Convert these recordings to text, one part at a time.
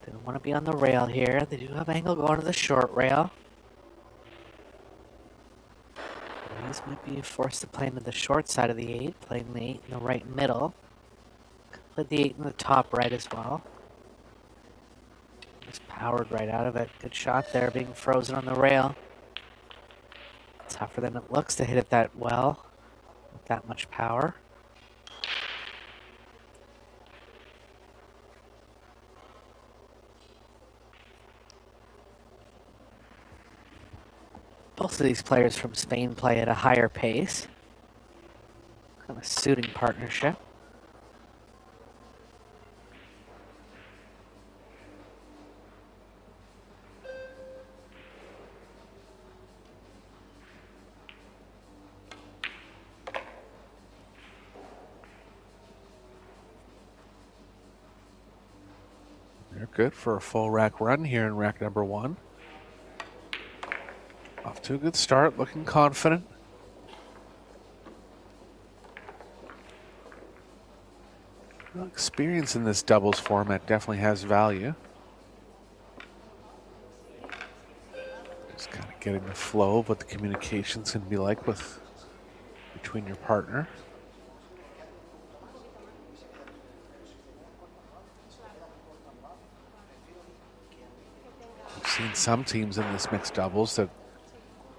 They don't want to be on the rail here. They do have angle going to the short rail. These might be forced to play into the short side of the 8, playing the 8 in the right middle. Play the 8 in the top right as well. Just powered right out of it. Good shot there, being frozen on the rail. Tougher than it looks to hit it that well, with that much power. Both of these players from Spain play at a higher pace. Kind of suiting partnership. They're good for a full rack run here in rack number 1. Off to a good start, looking confident. Well, experience in this doubles format definitely has value. Just kind of getting the flow of what the communication's going to be like between your partner. We've seen some teams in this mixed doubles that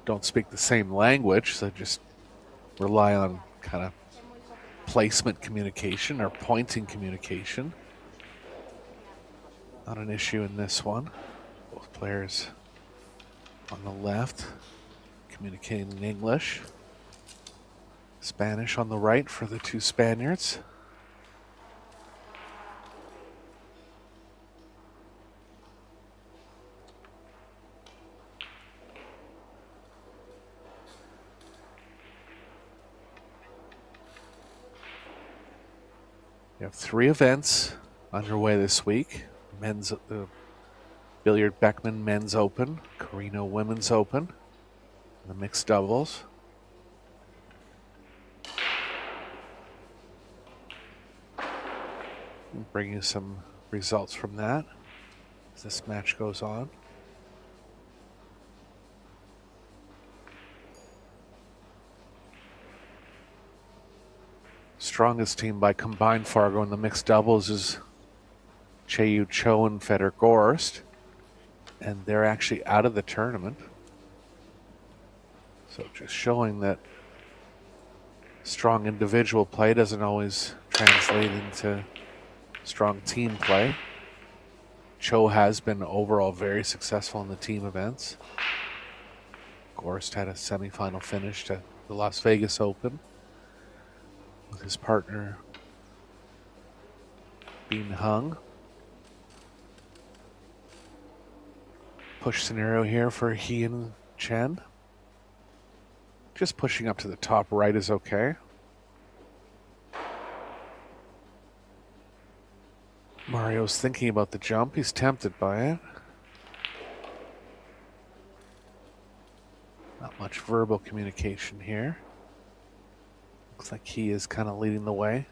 don't speak the same language, so just rely on kind of placement communication or pointing communication. Not an issue in this one. Both players on the left communicating in English. Spanish on the right for the two Spaniards. We have 3 events underway this week. Men's Billiard Beckman Men's Open, Carino Women's Open, and the mixed doubles. I'll bring you some results from that as this match goes on. Strongest team by combined Fargo in the mixed doubles is Chaeyu Cho and Fedor Gorst, and they're actually out of the tournament. So just showing that strong individual play doesn't always translate into strong team play. Cho has been overall very successful in the team events. Gorst had a semifinal finish to the Las Vegas Open with his partner Bean Hung. Push scenario here for he and Chen. Just pushing up to the top right is okay. Mario's thinking about the jump. He's tempted by it. Not much verbal communication here. Looks like he is kind of leading the way.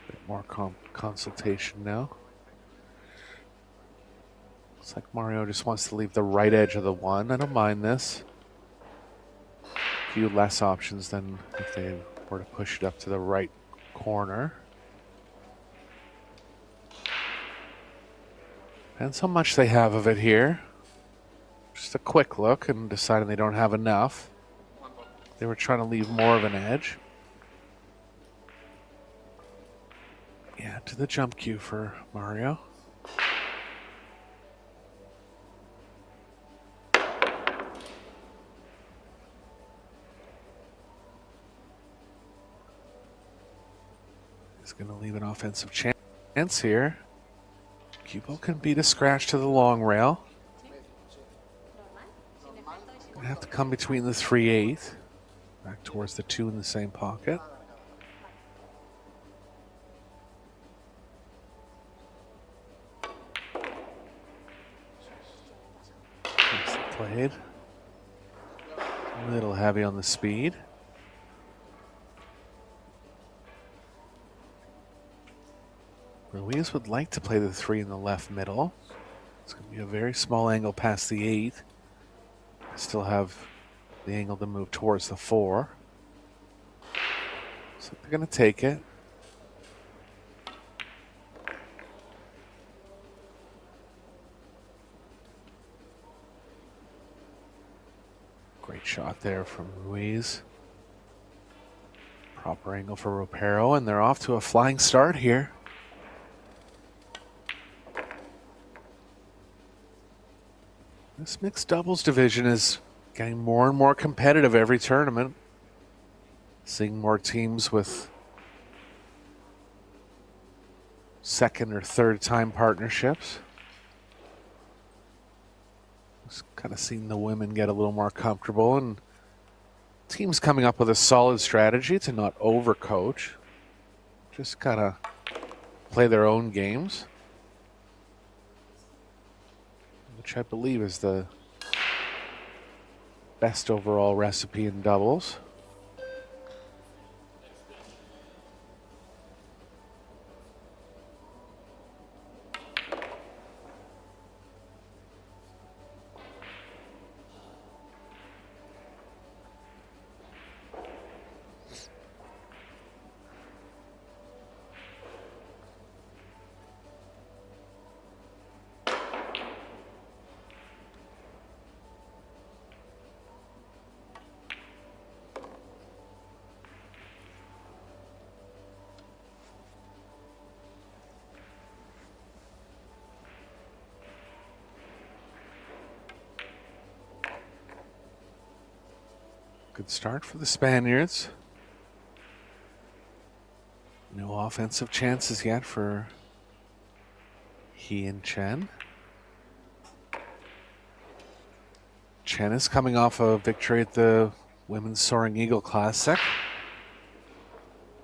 Bit more consultation now. Looks like Mario just wants to leave the right edge of the 1. I don't mind this. A few less options than if they were to push it up to the right corner. Depends how much they have of it here. Just a quick look and deciding they don't have enough. They were trying to leave more of an edge. Yeah, to the jump cue for Mario. He's going to leave an offensive chance here. Cubo can beat a scratch to the long rail. Gonna have to come between the 3/8, back towards the 2 in the same pocket. Nicely played. A little heavy on the speed. Ruiz would like to play the 3 in the left middle. It's going to be a very small angle past the 8. Still have the angle to move towards the 4. So they're going to take it. Great shot there from Ruiz. Proper angle for Ropero, and they're off to a flying start here. This mixed doubles division is getting more and more competitive every tournament. Seeing more teams with second or third time partnerships. Just kind of seeing the women get a little more comfortable, and teams coming up with a solid strategy to not overcoach. Just kind of play their own games, which I believe is the best overall recipe in doubles. Good start for the Spaniards. No offensive chances yet for he and Chen. Chen is coming off a victory at the Women's Soaring Eagle Classic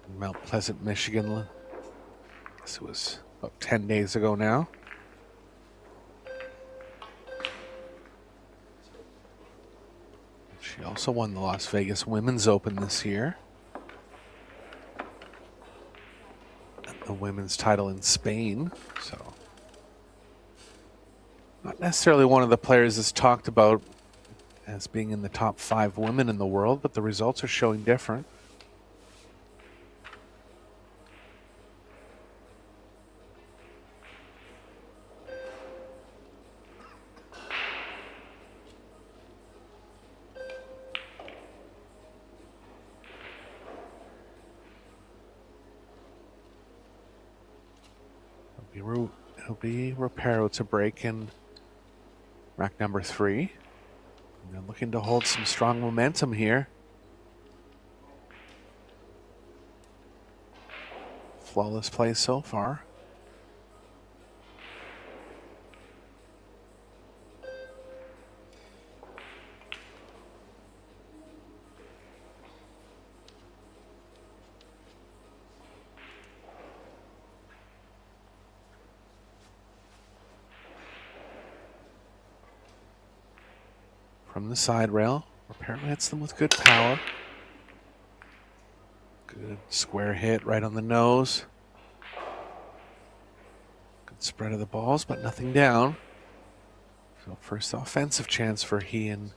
in Mount Pleasant, Michigan. I guess it was about 10 days ago now. She also won the Las Vegas Women's Open this year. And the women's title in Spain. So, not necessarily one of the players that's talked about as being in the top 5 women in the world, but the results are showing different. It'll be Ropero to break in rack number 3. And they're looking to hold some strong momentum here. Flawless play so far. From the side rail, Ropero hits them with good power. Good square hit right on the nose. Good spread of the balls, but nothing down. So first offensive chance for he and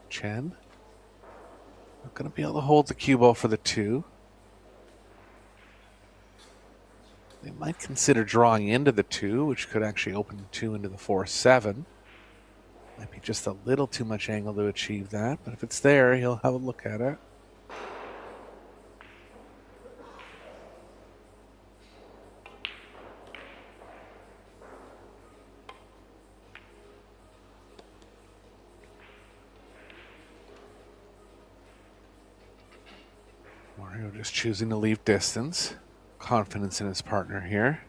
Chen. Not going to be able to hold the cue ball for the 2. They might consider drawing into the 2, which could actually open the 2 into the 4-7. Might be just a little too much angle to achieve that, but if it's there, he'll have a look at it. Mario just choosing to leave distance. Confidence in his partner here.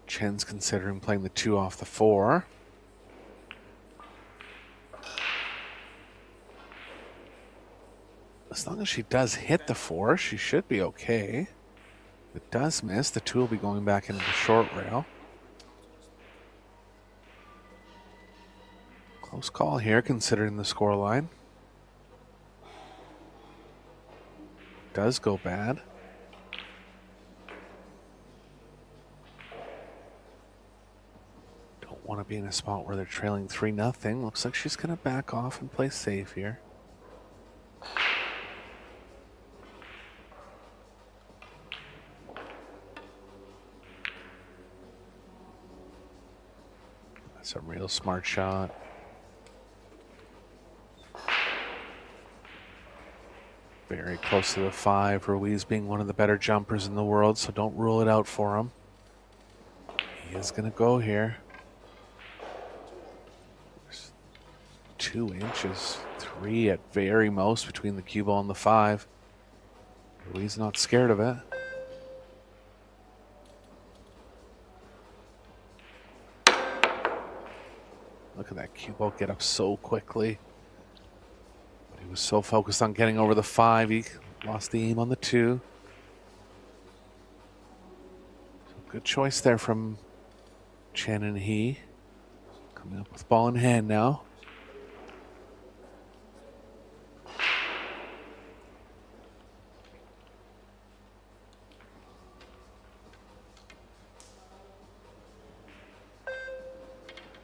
Chen's considering playing the 2 off the 4. As long as she does hit the 4, she should be okay. If it does miss, the 2 will be going back into the short rail. Close call here, considering the scoreline. Does go bad. Don't want to be in a spot where they're trailing 3-0. Looks like she's going to back off and play safe here. That's a real smart shot. Very close to the 5. Ruiz being one of the better jumpers in the world, so don't rule it out for him. He is going to go here. There's 2 inches, 3 at very most between the cue ball and the 5. Ruiz not scared of it. Look at that cue ball get up so quickly. He was so focused on getting over the 5, he lost the aim on the 2. So good choice there from Chen and He. Coming up with ball in hand now.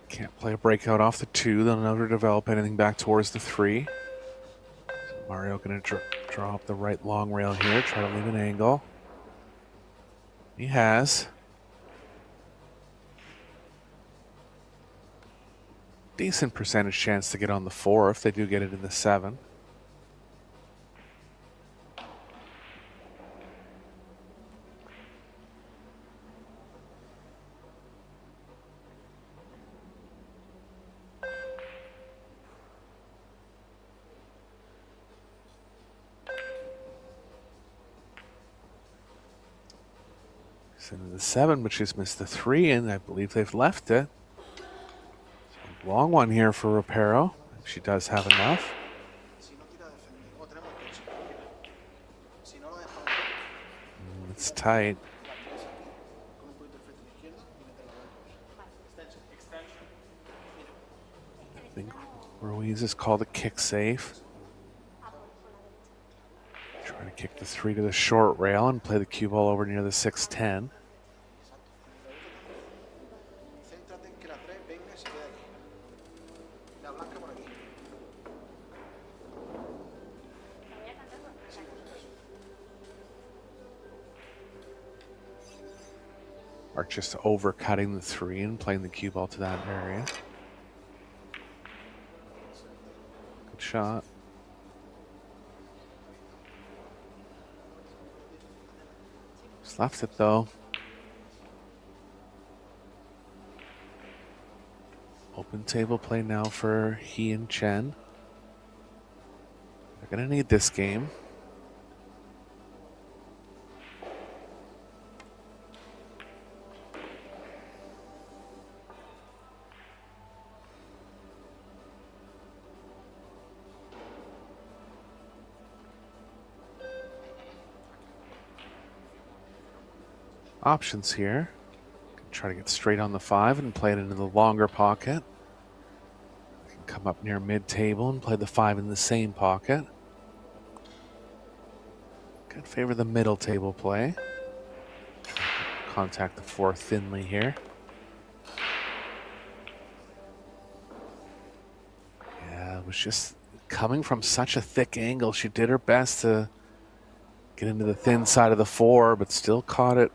Can't play a breakout off the 2. They'll never develop anything back towards the 3. Mario going to draw up the right long rail here, try to leave an angle. He has. Decent percentage chance to get on the 4 if they do get it in the 7. Into the 7, but she's missed the 3, and I believe they've left it. So long one here for Ropero. She does have enough. It's tight. I think Ruiz is called a kick safe. Trying to kick the 3 to the short rail and play the cue ball over near the 6-10. Or just overcutting the 3 and playing the cue ball to that area. Good shot. Just left it though. Open table play now for He and Chen. They're going to need this game. Options here. Try to get straight on the 5 and play it into the longer pocket. Can come up near mid-table and play the 5 in the same pocket. Could favor the middle table play. Contact the 4 thinly here. Yeah, it was just coming from such a thick angle. She did her best to get into the thin side of the 4, but still caught it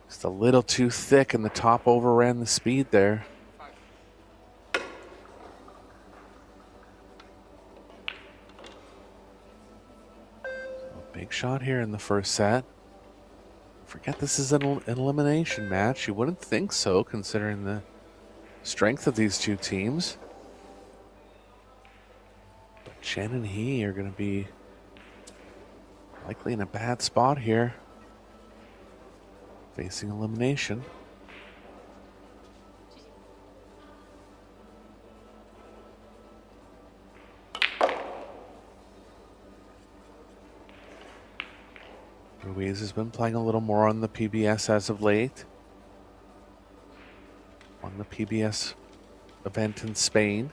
just a little too thick, and the top overran the speed there. So big shot here in the first set. Forget this is an elimination match. You wouldn't think so, considering the strength of these two teams. But Chen and He are going to be likely in a bad spot here, facing elimination. Ruiz has been playing a little more on the PBS as of late. Won the PBS event in Spain,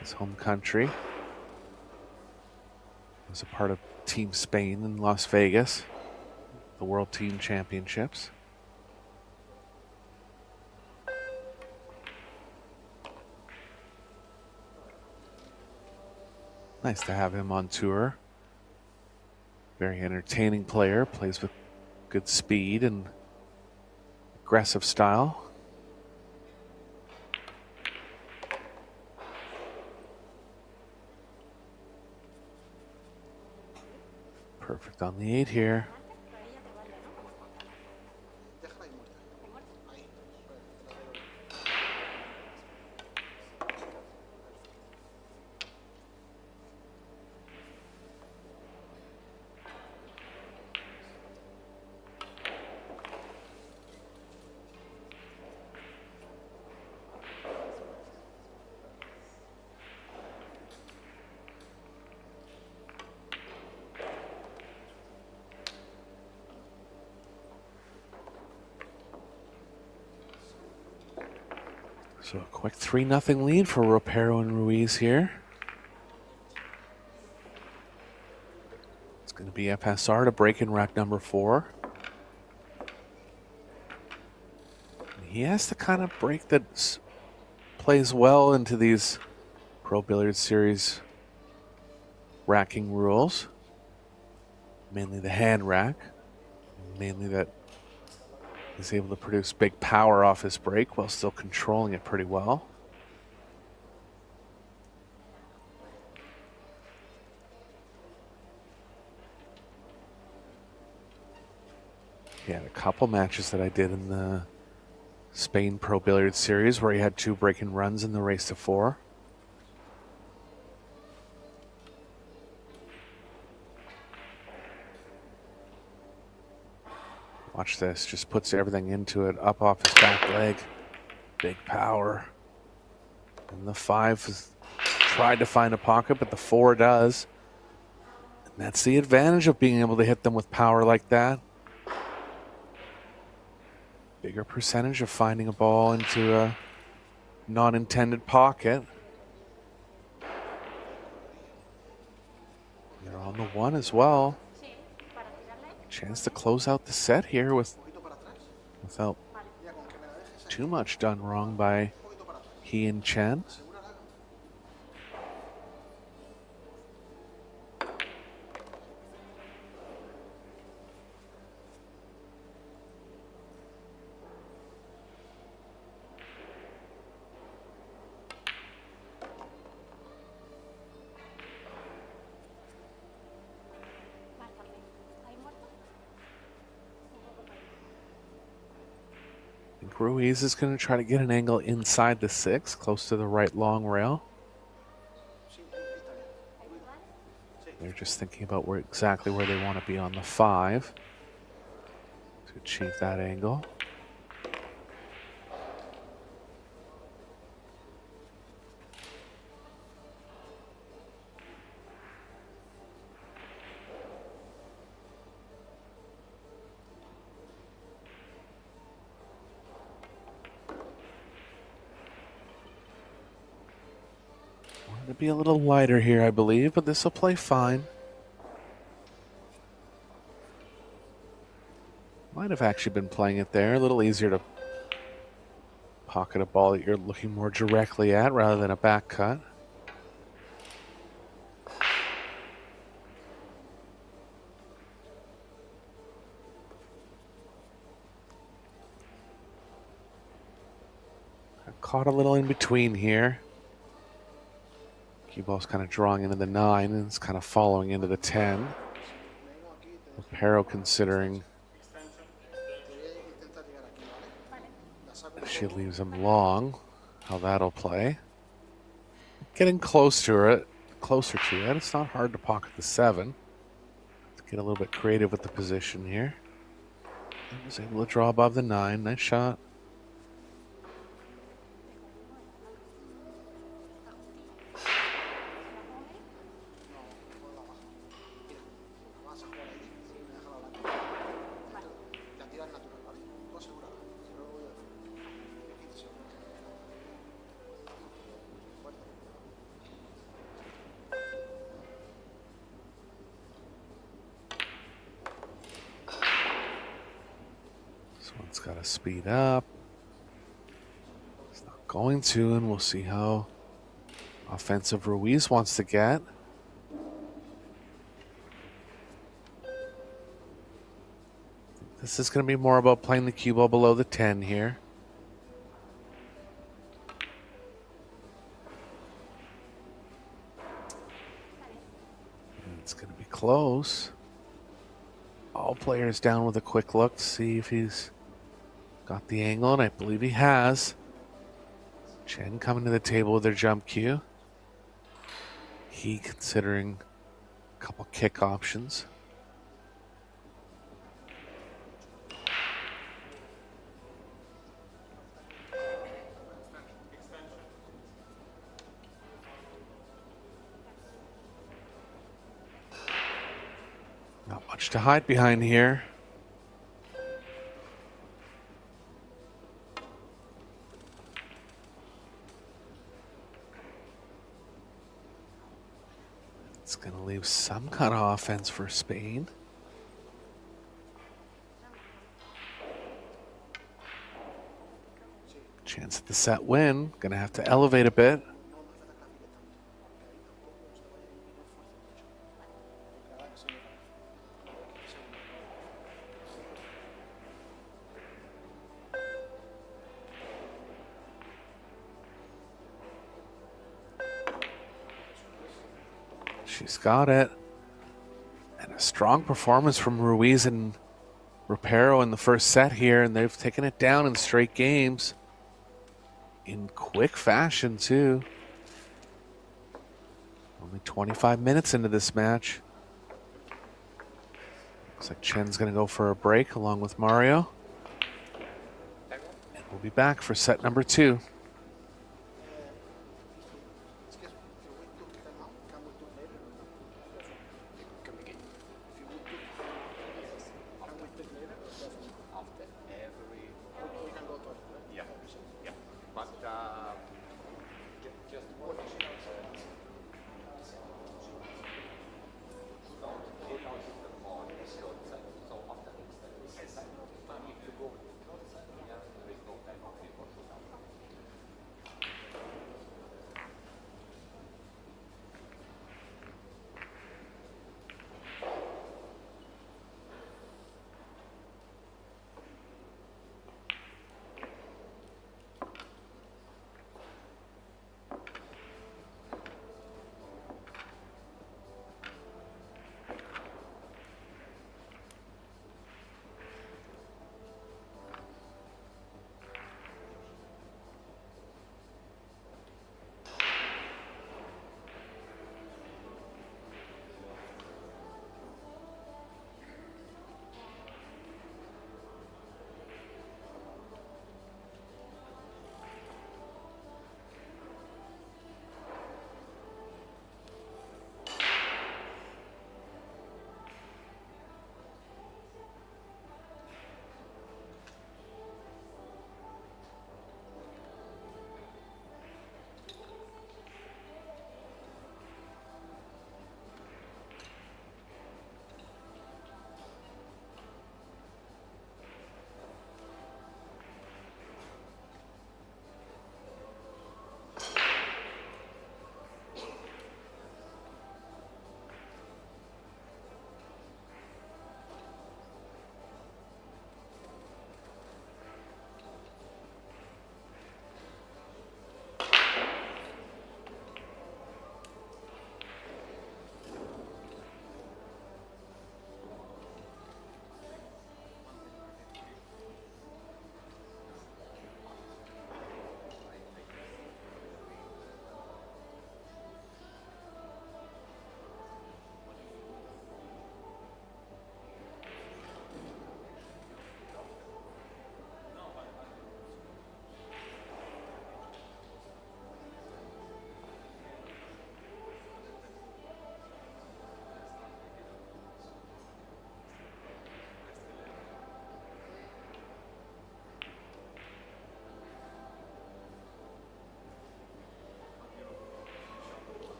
his home country. He was a part of Team Spain in Las Vegas, the World Team Championships. Nice to have him on tour. Very entertaining player, plays with good speed and aggressive style. Perfect on the 8 here. So a quick 3-0 lead for Ropero and Ruiz here. It's going to be FSR to break in rack number 4. He has the kind of break that plays well into these Pro Billiards Series racking rules. Mainly the hand rack. Mainly that he's able to produce big power off his break while still controlling it pretty well. He had a couple matches that I did in the Spain Pro Billiards Series where he had 2 break-in runs in the race to 4. Watch this, just puts everything into it, up off his back leg. Big power. And the 5 has tried to find a pocket, but the 4 does. And that's the advantage of being able to hit them with power like that. Bigger percentage of finding a ball into a non-intended pocket. They're on the 1 as well. Chance to close out the set here without too much done wrong by he and Chen. Ruiz is going to try to get an angle inside the 6, close to the right long rail. They're just thinking about exactly where they want to be on the 5 to achieve that angle. To be a little lighter here, I believe, but this will play fine. Might have actually been playing it there. A little easier to pocket a ball that you're looking more directly at rather than a back cut. Got caught a little in between here. Cue ball's kind of drawing into the 9 and it's kind of following into the 10. Ropero considering if she leaves him long, how that'll play. Getting closer to it. It's not hard to pocket the 7. Let's get a little bit creative with the position here. He was able to draw above the 9. Nice shot. speed up. He's not going to, and we'll see how offensive Ruiz wants to get. This is going to be more about playing the cue ball below the 10 here. And it's going to be close. All players down with a quick look to see if he's got the angle, and I believe he has. Chen coming to the table with their jump cue. He considering a couple kick options. Not much to hide behind here. It's going to leave some kind of offense for Spain. Chance at the set win. Going to have to elevate a bit. She's got it. And a strong performance from Ruiz and Ropero in the first set here, and they've taken it down in straight games. In quick fashion, too. Only 25 minutes into this match. Looks like Chen's going to go for a break along with Mario. And we'll be back for set number 2.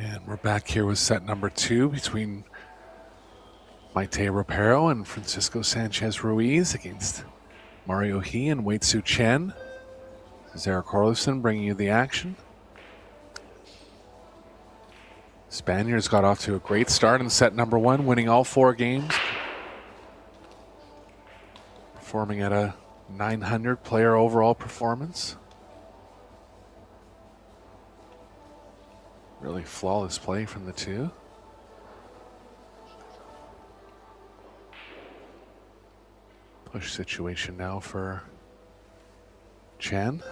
And we're back here with set number 2 between Maite Ropero and Francisco Sánchez Ruiz against Mario He and Wei-Tsu Chen. This is Eric Orlison bringing you the action. Spaniards got off to a great start in set number 1, winning all 4 games. Performing at a 900 player overall performance. Really flawless play from the two. Push situation now for Chen.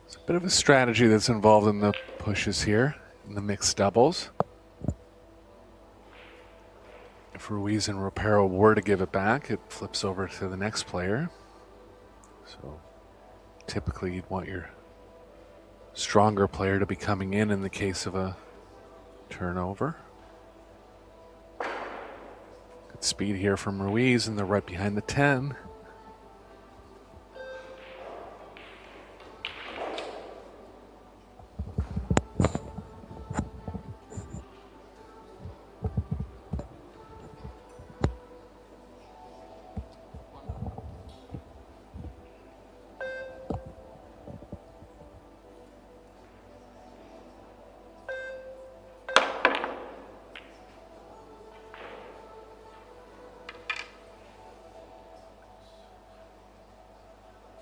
It's a bit of a strategy that's involved in the pushes here in the mixed doubles. If Ruiz and Ropero were to give it back, it flips over to the next player. So typically you'd want your stronger player to be coming in the case of a turnover. Good speed here from Ruiz, and they're right behind the 10.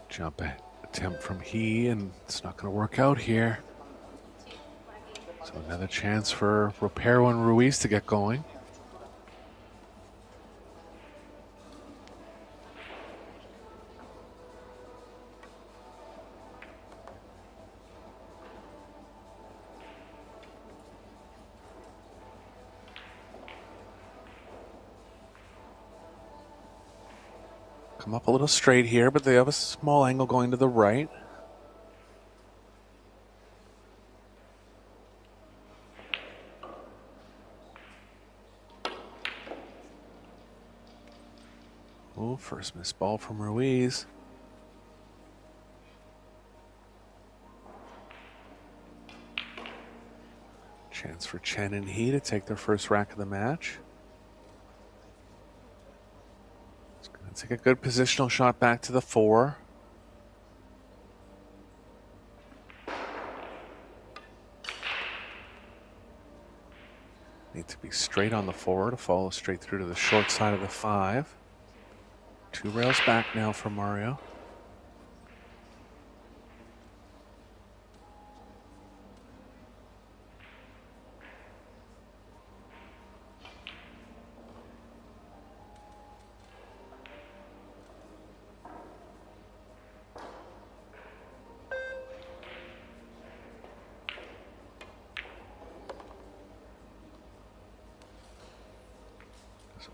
Jump attempt from He, and it's not going to work out here. So another chance for Ropero and Ruiz to get going. Come up a little straight here, but they have a small angle going to the right. Oh, first missed ball from Ruiz. Chance for Chen and He to take their first rack of the match. Take a good positional shot back to the 4. Need to be straight on the 4 to follow straight through to the short side of the 5. 2 rails back now for Mario.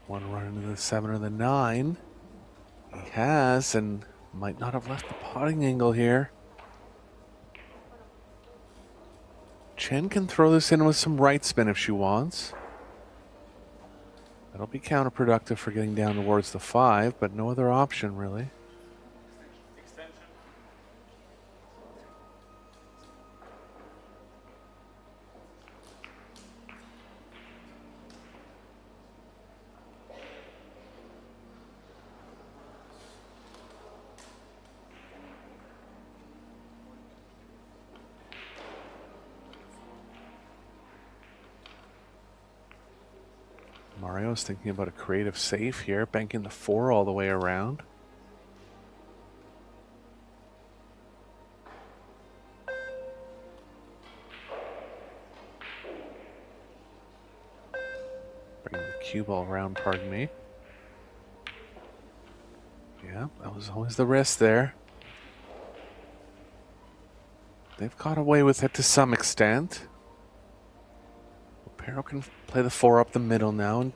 One run into the 7 or the 9. He has, and might not have left the potting angle here. Chen can throw this in with some right spin if she wants. That'll be counterproductive for getting down towards the 5, but no other option really. Mario's thinking about a creative save here, banking the 4 all the way around. Bring the cue ball around, pardon me. Yeah, that was always the risk there. They've got away with it to some extent. Ropero can play the 4 up the middle now and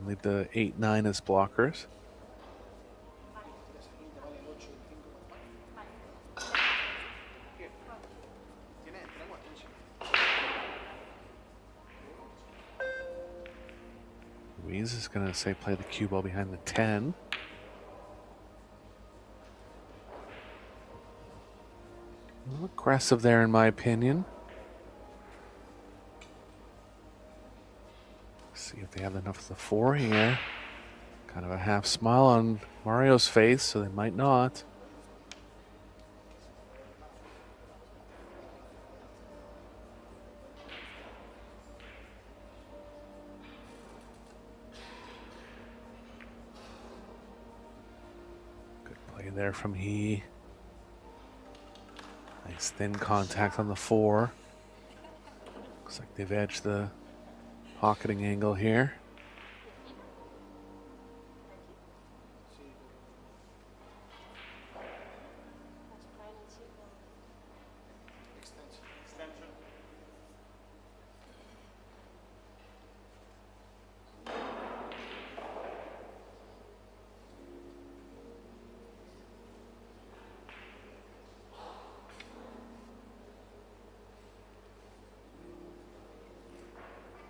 leave the 8-9 as blockers. Ruiz is going to say play the cue ball behind the 10. aggressive there, in my opinion. See if they have enough of the 4 here. Kind of a half smile on Mario's face, so they might not. Good play there from he. Nice thin contact on the 4. Looks like they've edged the pocketing angle here.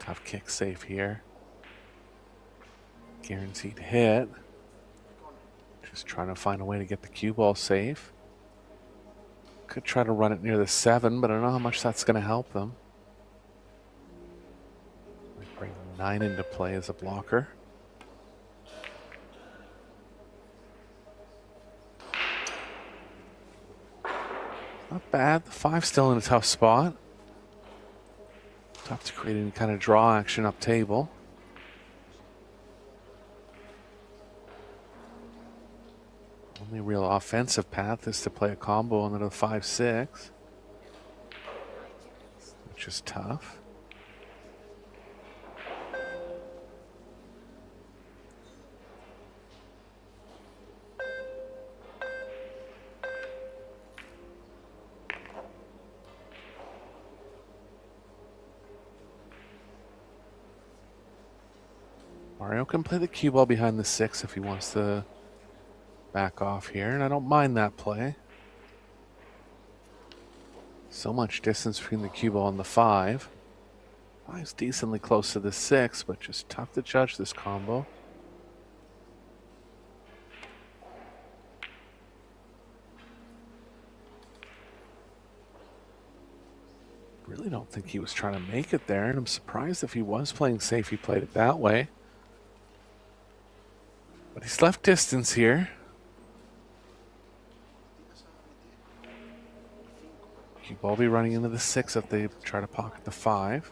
Tough kick safe here. Guaranteed hit. Just trying to find a way to get the cue ball safe. Could try to run it near the 7, but I don't know how much that's going to help them. Might bring 9 into play as a blocker. Not bad. The 5 still in a tough spot. Tough to create any kind of draw action up table. Only real offensive path is to play a combo under the 5-6, which is tough. Mario can play the cue ball behind the 6 if he wants to back off here, and I don't mind that play. So much distance between the cue ball and the 5. 5's decently close to the 6, but just tough to judge this combo. Really don't think he was trying to make it there, and I'm surprised if he was playing safe he played it that way. But he's left distance here. Cue ball be running into the 6 if they try to pocket the 5.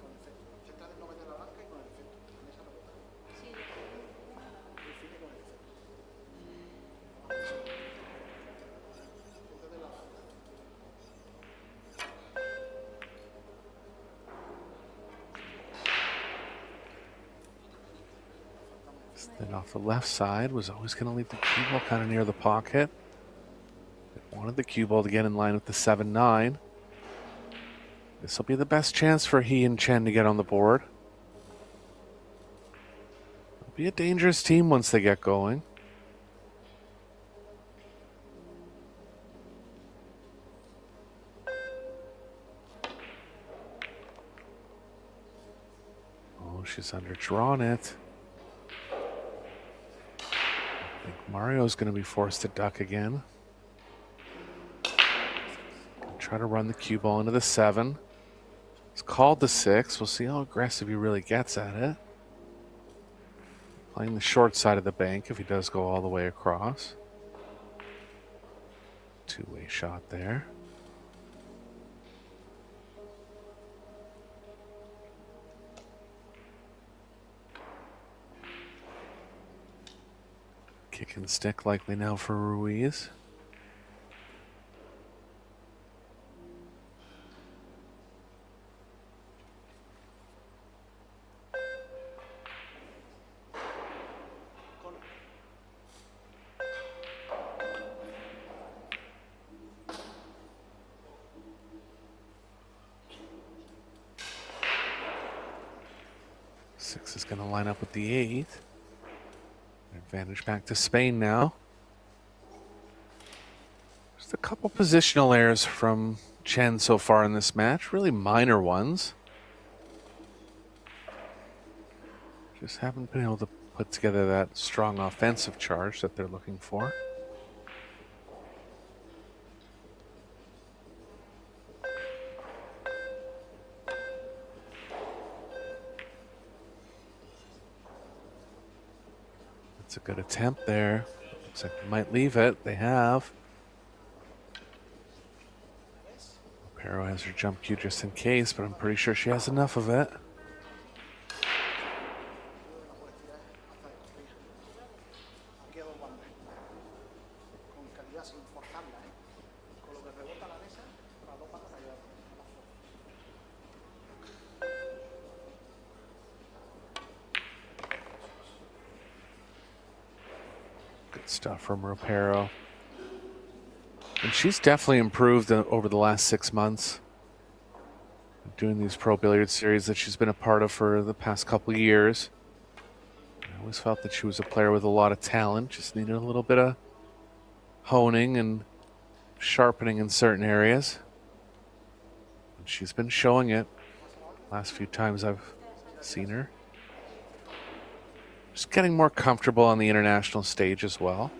Then off the left side was always going to leave the cue ball kind of near the pocket. They wanted the cue ball to get in line with the 7-9. This will be the best chance for he and Chen to get on the board. It'll be a dangerous team once they get going. Oh, she's underdrawn it. I think Mario's going to be forced to duck again. Try to run the cue ball into the 7. It's called the 6. We'll see how aggressive he really gets at it. Playing the short side of the bank if he does go all the way across. Two-way shot there. Kick and stick likely now for Ruiz. Six is going to line up with the 8. Advantage back to Spain now. Just a couple positional errors from Chen so far in this match, really minor ones. Just haven't been able to put together that strong offensive charge that they're looking for. It's a good attempt there. Looks like they might leave it. They have. Ropero has her jump cue just in case, but I'm pretty sure she has enough of it. Good stuff from Ropero. And she's definitely improved over the last 6 months. Doing these Pro Billiards series that she's been a part of for the past couple of years. I always felt that she was a player with a lot of talent, just needed a little bit of honing and sharpening in certain areas. And she's been showing it last few times I've seen her. Just getting more comfortable on the international stage as well.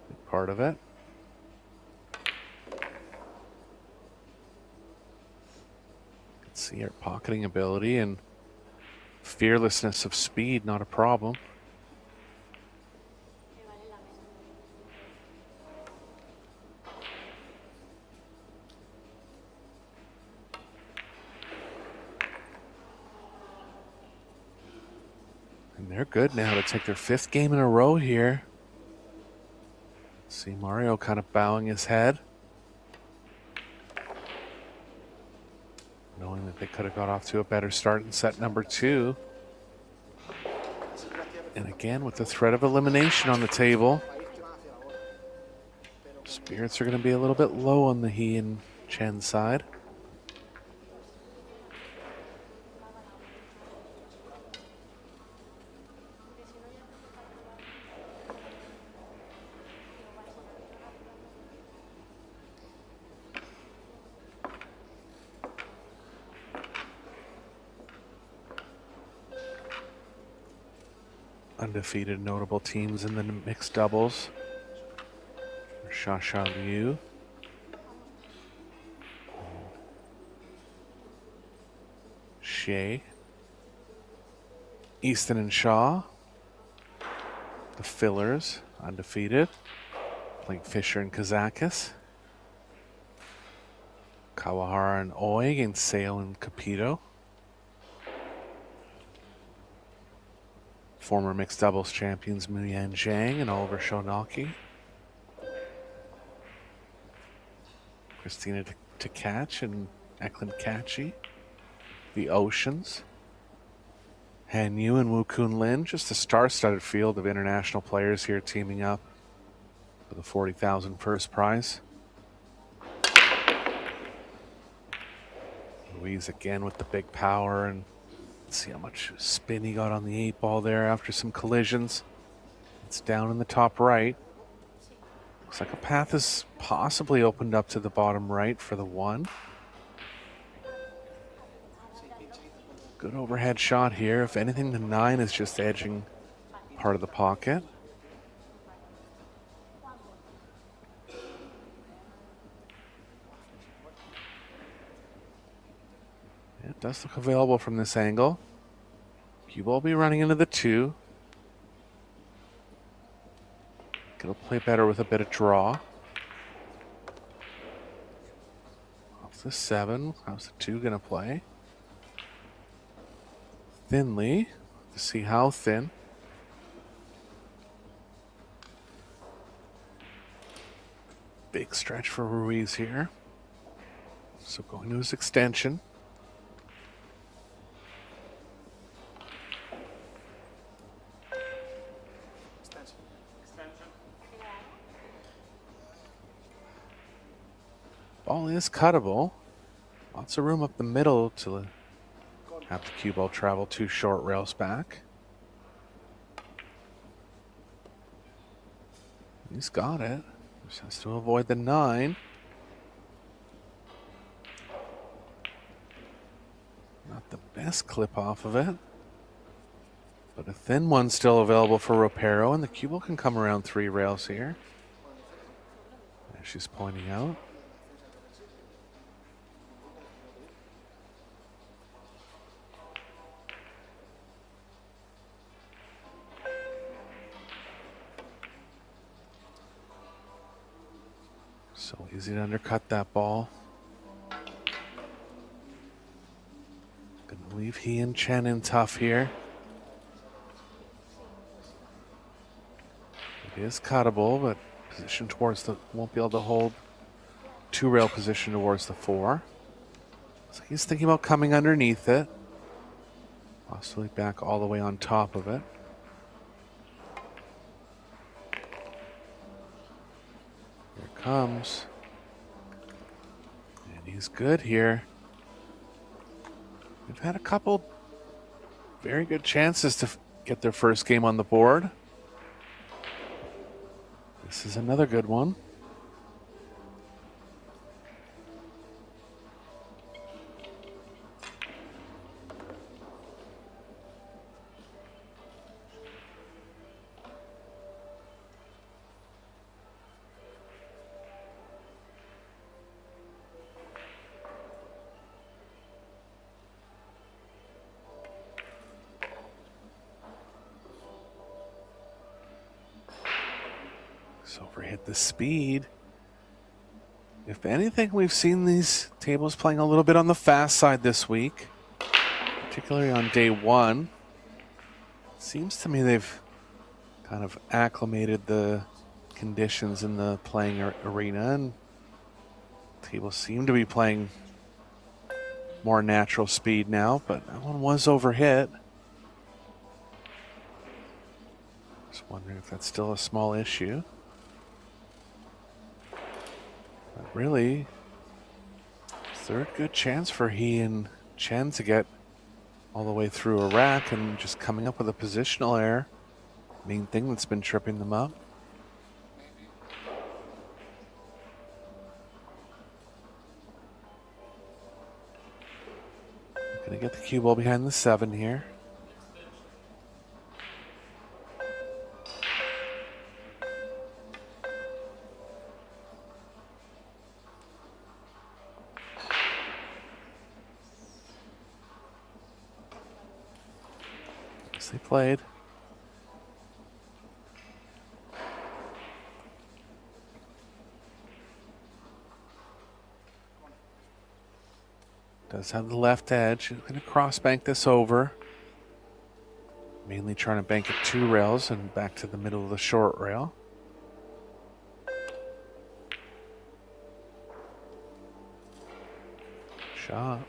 Big part of it. See her pocketing ability and fearlessness of speed, not a problem. And they're good now to take their 5th game in a row here. See Mario kind of bowing his head, knowing that they could have got off to a better start in set number 2. And again, with the threat of elimination on the table, spirits are going to be a little bit low on the he and Chen side. Undefeated notable teams in the mixed doubles. Shasha Liu, Shea, Easton and Shaw, the fillers, undefeated, playing Fisher and Kazakis, Kawahara and Oi against Seo and Capito. Former mixed doubles champions Muyan Zhang and Oliver Shonaki. Christina Tkach and Eklund Kachi. The Oceans. Han Yu and Wu Kun Lin. Just a star-studded field of international players here teaming up for the 40,000 first prize. Ruiz again with the big power, and see how much spin he got on the 8 ball there after some collisions. It's down in the top right. Looks like a path is possibly opened up to the bottom right for the 1. Good overhead shot here. If anything, the 9 is just edging part of the pocket. It does look available from this angle. You will be running into the 2. It'll play better with a bit of draw. Off the 7. How's the 2 going to play? Thinly, to see how thin. Big stretch for Ruiz here. So going to his extension. Ball is cuttable. Lots of room up the middle to have the cue ball travel 2 short rails back. He's got it. Just has to avoid the 9. Not the best clip off of it. But a thin one still available for Ropero, and the cue ball can come around 3 rails here. As she's pointing out. So easy to undercut that ball. Gonna leave he and Chen in tough here. It is cuttable, but position towards the won't be able to hold. 2-rail position towards the 4. So he's thinking about coming underneath it. Possibly back all the way on top of it. Here it comes. And he's good here. They've had a couple very good chances to get their first game on the board. This is another good one. So overhit the speed. If anything, we've seen these tables playing a little bit on the fast side this week, particularly on day 1. Seems to me they've kind of acclimated the conditions in the playing arena, and tables seem to be playing more natural speed now, but that one was overhit. Just wondering if that's still a small issue. But really, third good chance for he and Chen to get all the way through a rack, and just coming up with a positional error. Main thing that's been tripping them up. Gonna get the cue ball behind the 7 here. They played. Does have the left edge. He's going to cross bank this over. Mainly trying to bank it 2 rails and back to the middle of the short rail. Shot.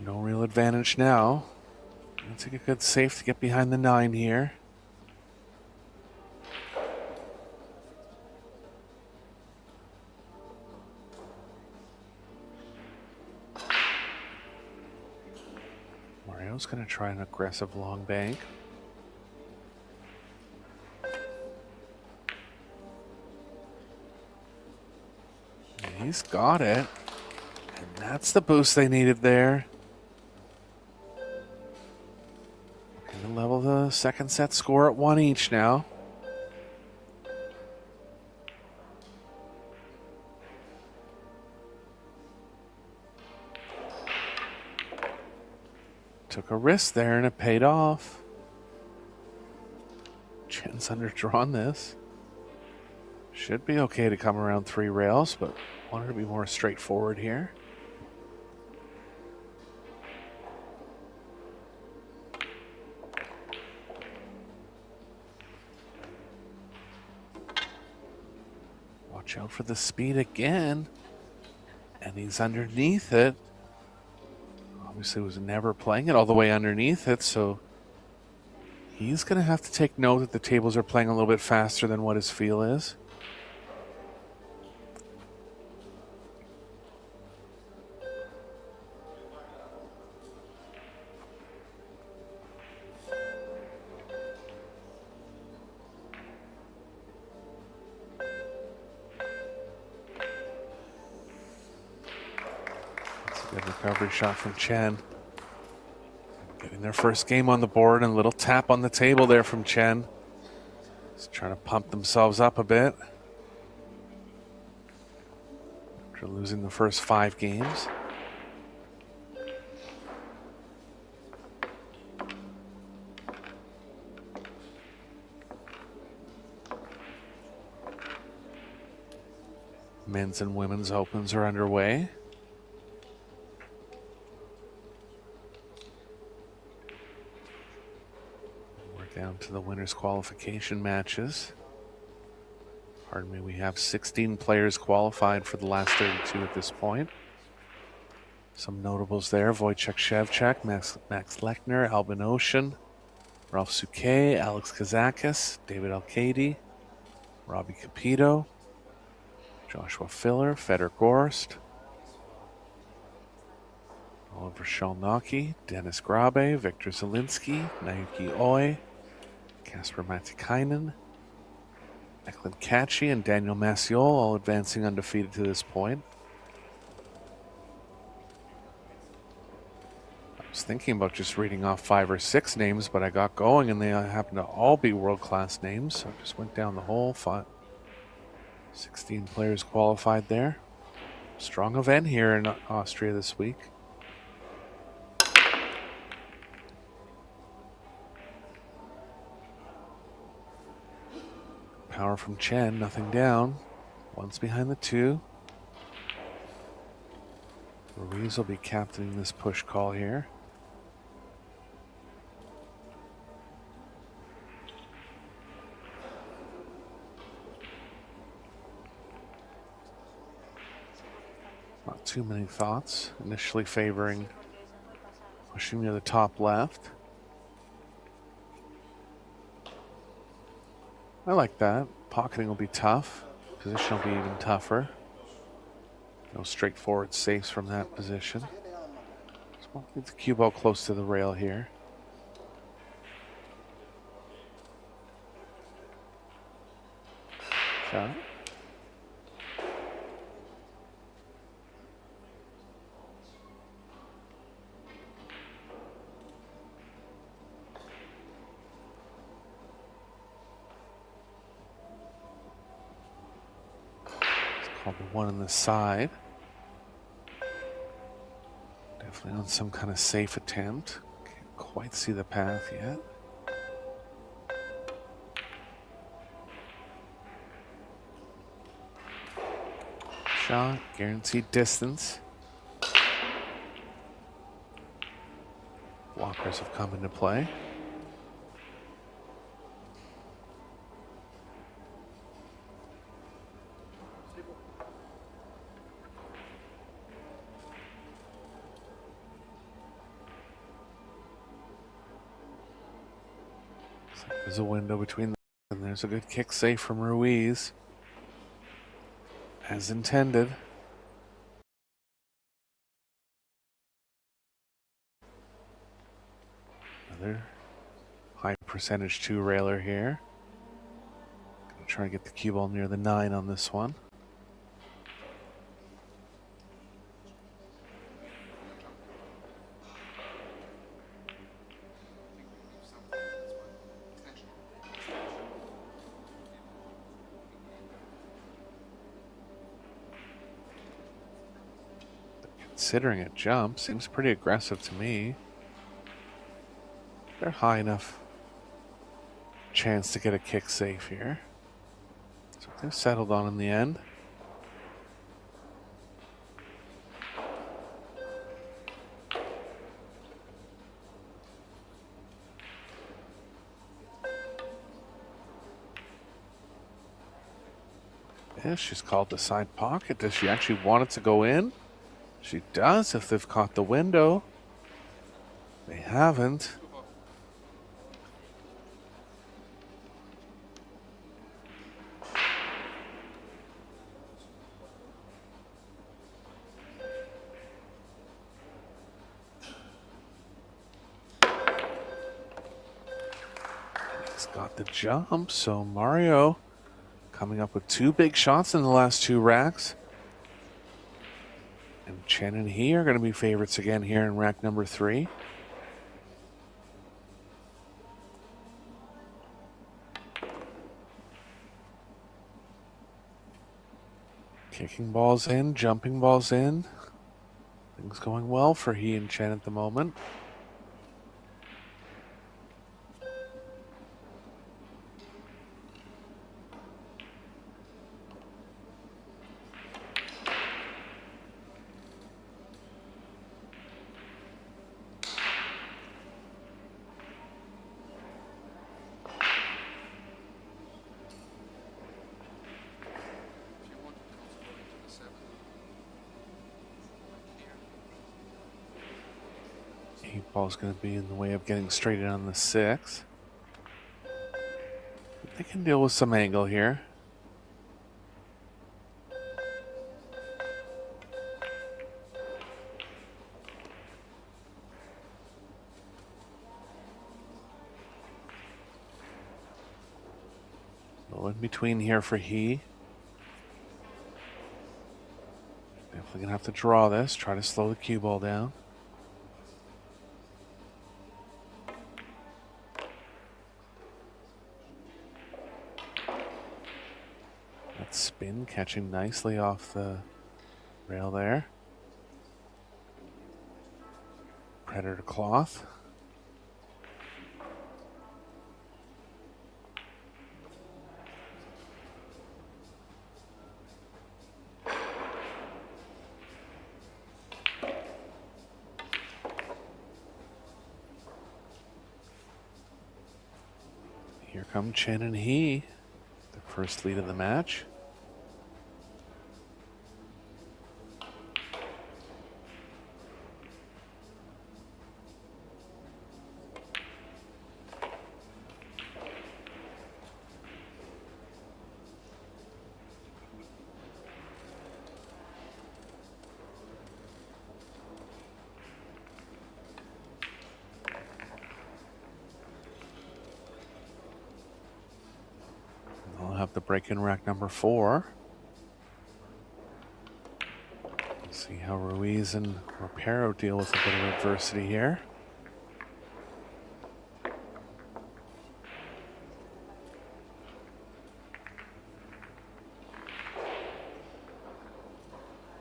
No real advantage now. Gonna take a good save to get behind the 9 here. Mario's gonna try an aggressive long bank. And he's got it. And that's the boost they needed there. Gonna level the second set score at 1 each now. Took a risk there and it paid off. Chen's underdrawn this. Should be okay to come around 3 rails, but wanted to be more straightforward here. Watch out for the speed again. And he's underneath it. Obviously was never playing it all the way underneath it, so he's going to have to take note that the tables are playing a little bit faster than what his feel is. Good recovery shot from Chen. Getting their first game on the board, and a little tap on the table there from Chen. Just trying to pump themselves up a bit after losing the first 5 games. Men's and women's opens are underway. We're down to the winners' qualification matches. Pardon me, we have 16 players qualified for the last 32 at this point. Some notables there: Wojciech Szewczak, Max Lechner, Albin Ocean, Ralph Souquet, Alex Kazakis, David Alcady, Robbie Capito, Joshua Filler, Fedor Gorst, Oliver Shalnocki, Dennis Grabe, Victor Zielinski, Naoki Oi, Kasper Matikainen, Eklund Kachi, and Daniel Massiol, all advancing undefeated to this point. I was thinking about just reading off 5 or 6 names, but I got going and they happen to all be world-class names, so I just went down the whole 16 players qualified there. Strong event here in Austria this week. Power from Chen, nothing down. One's behind the 2. Ruiz will be captaining this push call here. Not too many thoughts. Initially favoring pushing near the top left. I like that. Pocketing will be tough. Position will be even tougher. No straightforward safes from that position. So we'll get the cue ball close to the rail here. Shot. Called the one on the side. Definitely on some kind of safe attempt. Can't quite see the path yet. Shot, guaranteed distance. Blockers have come into play. There's a window between them, and there's a good kick save from Ruiz. As intended. Another high percentage 2-railer here. Gonna try to get the cue ball near the 9 on this one. Considering it jump, seems pretty aggressive to me. They're high enough chance to get a kick safe here. So they're settled on in the end. Yeah, she's called the side pocket. Does she actually want it to go in? She does if they've caught the window. They haven't. He's got the jump, so Mario coming up with 2 big shots in the last 2 racks. And Chen and he are going to be favorites again here in rack number 3. Kicking balls in, jumping balls in. Things going well for he and Chen at the moment. Ball's going to be in the way of getting straight in on the 6. They can deal with some angle here. Low in between here for he. Definitely going to have to draw this, try to slow the cue ball down. That spin catching nicely off the rail there. Predator cloth. Here come Chen and he, the first lead of the match. Have the break in rack number 4. Let's see how Ruiz and Ropero deal with a bit of adversity here.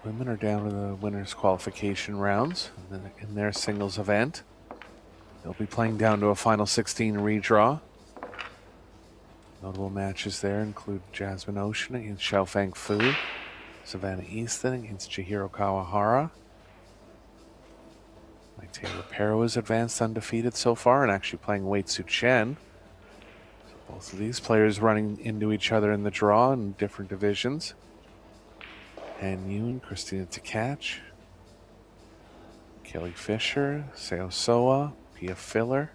Women are down to the winners qualification rounds in their singles event. They'll be playing down to a final 16 redraw. Notable matches there include Jasmine Ocean against Xiaofang Fu, Savannah Easton against Chihiro Kawahara. Maite Ropero is advanced undefeated so far and actually playing Wei Tzu Chen. So both of these players running into each other in the draw in different divisions. Han Yoon, Christina Tkach, Kelly Fisher, Seo Soa, Pia Filler,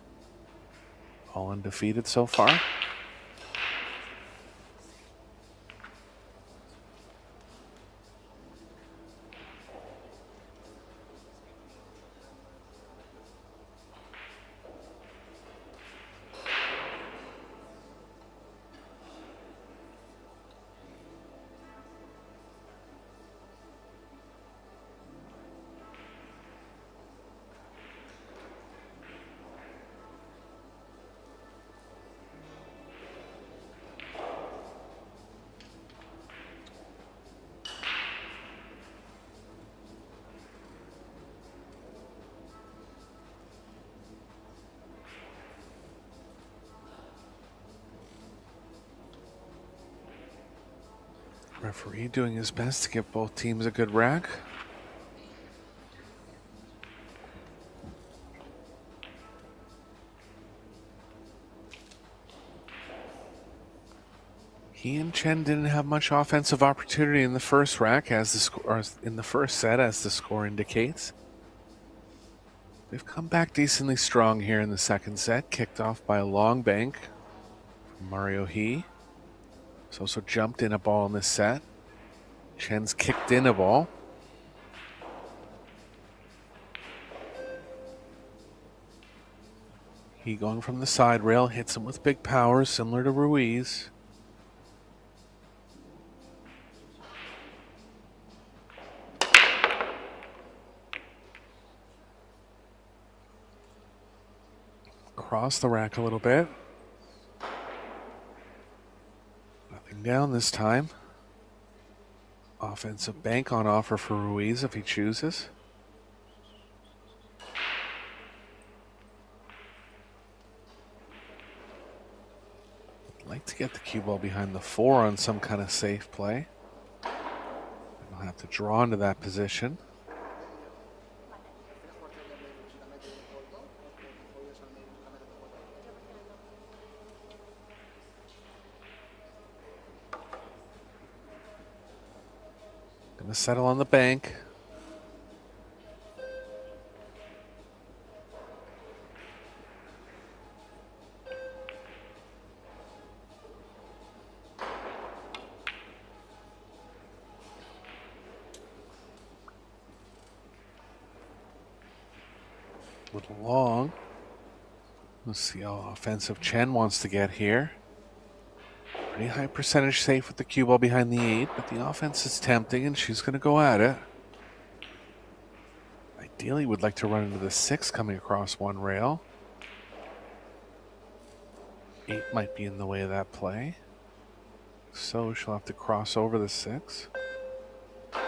all undefeated so far. Referee doing his best to give both teams a good rack. He and Chen didn't have much offensive opportunity in the first rack, as the score in the first set, as the score indicates. They've come back decently strong here in the second set, kicked off by a long bank from Mario He. He's also jumped in a ball in this set. Chen's kicked in a ball. He going from the side rail, hits him with big power, similar to Ruiz. Across the rack a little bit. Nothing down this time. Offensive bank on offer for Ruiz if he chooses. I'd like to get the cue ball behind the 4 on some kind of safe play. I'll have to draw into that position. Gonna settle on the bank. a little long. Let's see how offensive Chen wants to get here. Pretty high percentage safe with the cue ball behind the 8, but the offense is tempting and she's going to go at it. Ideally would like to run into the 6 coming across one rail. 8 might be in the way of that play. So she'll have to cross over the 6. I'll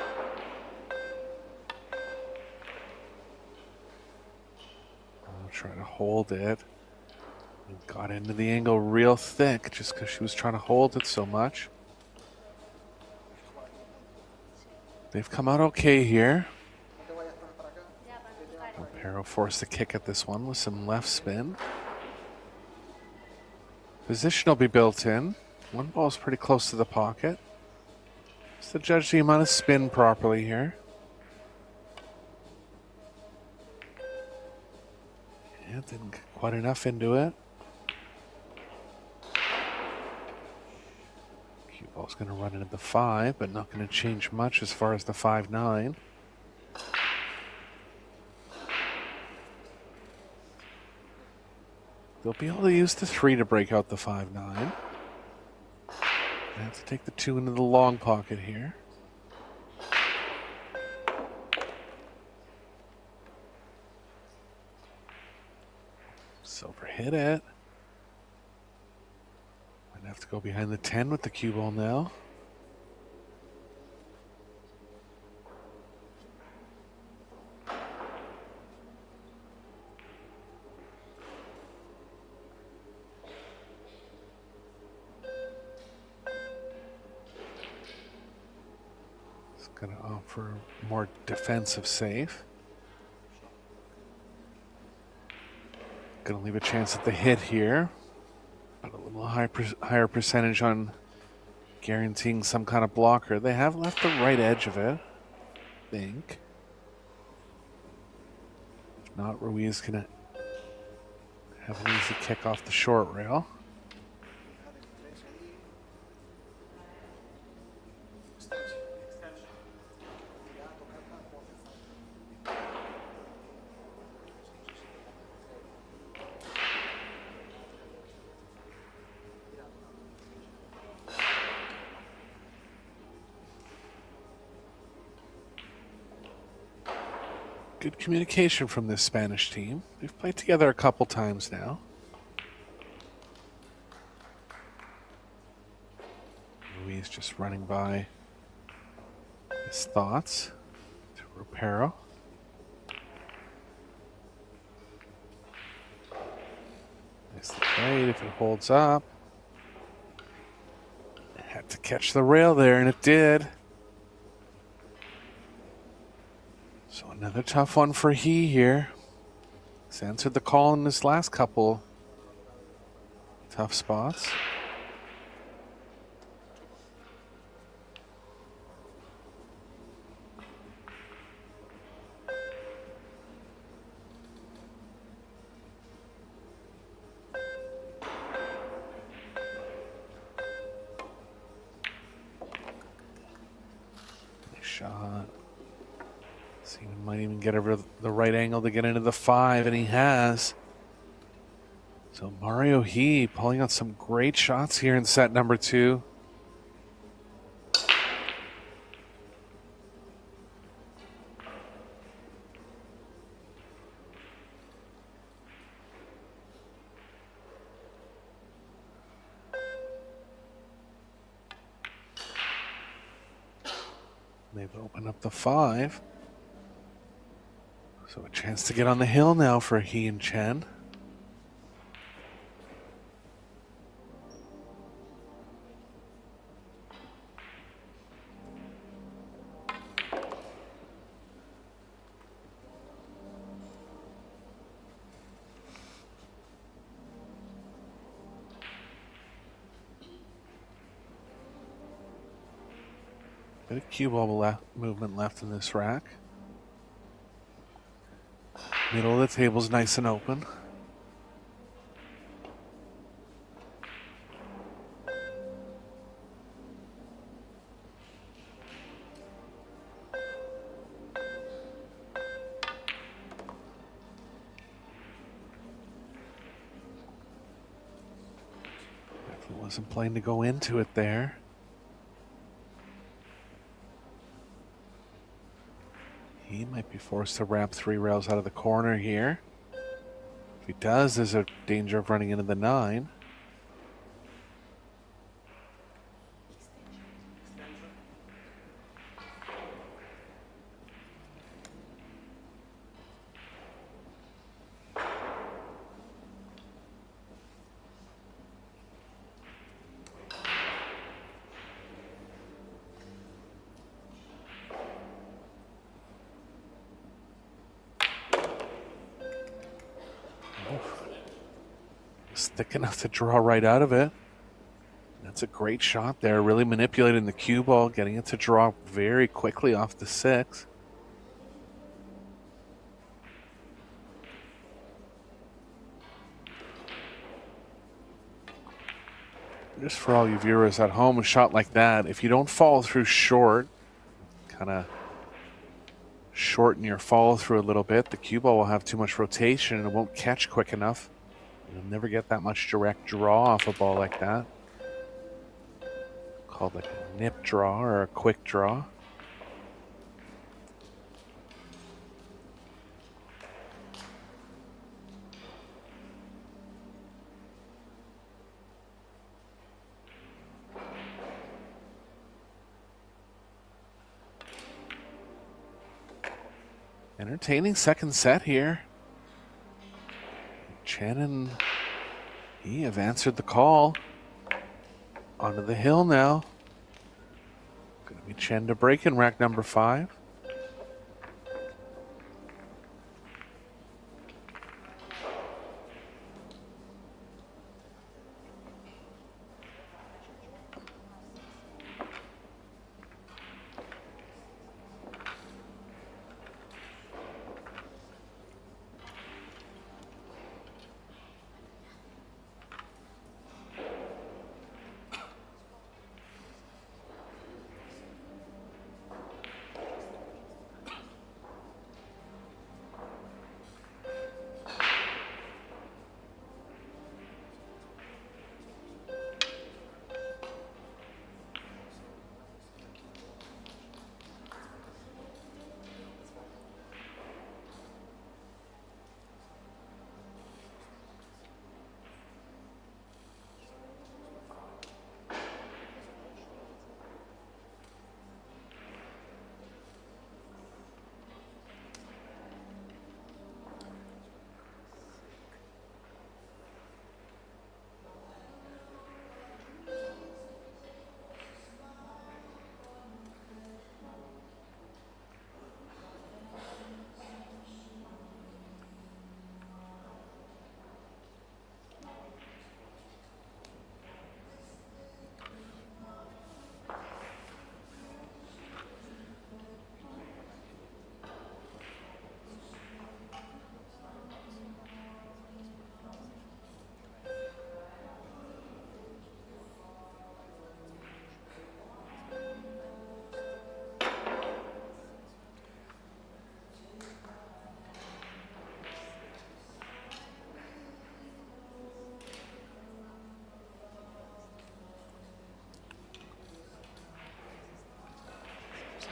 try to hold it. Got into the angle real thick just because she was trying to hold it so much. They've come out okay here. Ropero forced a kick at this one with some left spin. Position will be built in. One ball's pretty close to the pocket. Just to judge the amount of spin properly here. Yeah, didn't get quite enough into it. Cue ball's going to run into the 5, but not going to change much as far as the 5-9. They'll be able to use the 3 to break out the 5-9. They have to take the 2 into the long pocket here. Silver hit it. Might have to go behind the 10 with the cue ball now. It's going to offer more defensive save. Going to leave a chance at the hit here. But a little higher percentage on guaranteeing some kind of blocker. They have left the right edge of it, I think. If not, Ruiz can have an easy kick off the short rail. Good communication from this Spanish team. We've played together a couple times now. Ruiz just running by his thoughts to Ropero. Nicely played if it holds up. It had to catch the rail there, and it did. So another tough one for he here. He's answered the call in his last couple tough spots. Nice shot. So he might even get over the right angle to get into the 5, and he has. So Mario He pulling out some great shots here in set number 2. They've opened up the 5. So a chance to get on the hill now for He and Chen. Bit of cue ball movement left in this rack. Middle of the table's nice and open. Wasn't playing to go into it there. He might be forced to ramp 3 rails out of the corner here. If he does, there's a danger of running into the 9. It's thick enough to draw right out of it. That's a great shot there, really manipulating the cue ball, getting it to draw very quickly off the 6. Just for all you viewers at home, a shot like that, if you don't follow through short, kind of shorten your follow through a little bit, the cue ball will have too much rotation and it won't catch quick enough. You'll never get that much direct draw off a ball like that. Called like a nip draw or a quick draw. Entertaining second set here. Chen and he have answered the call. Onto the hill now. Going to be Chen to break in rack number 5.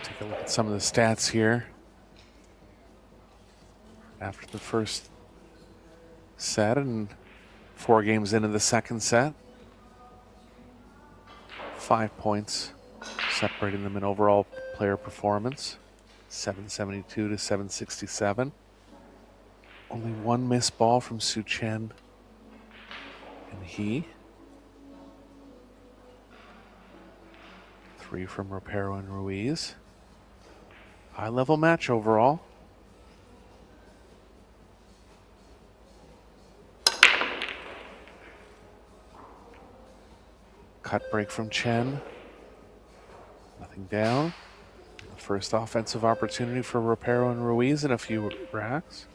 Take a look at some of the stats here. After the first set and 4 games into the second set. 5 points separating them in overall player performance. 772 to 767. Only 1 missed ball from Su Chen and he. 3 from Ropero and Ruiz. High level match overall. Cut break from Chen. Nothing down. The first offensive opportunity for Ropero and Ruiz in a few racks.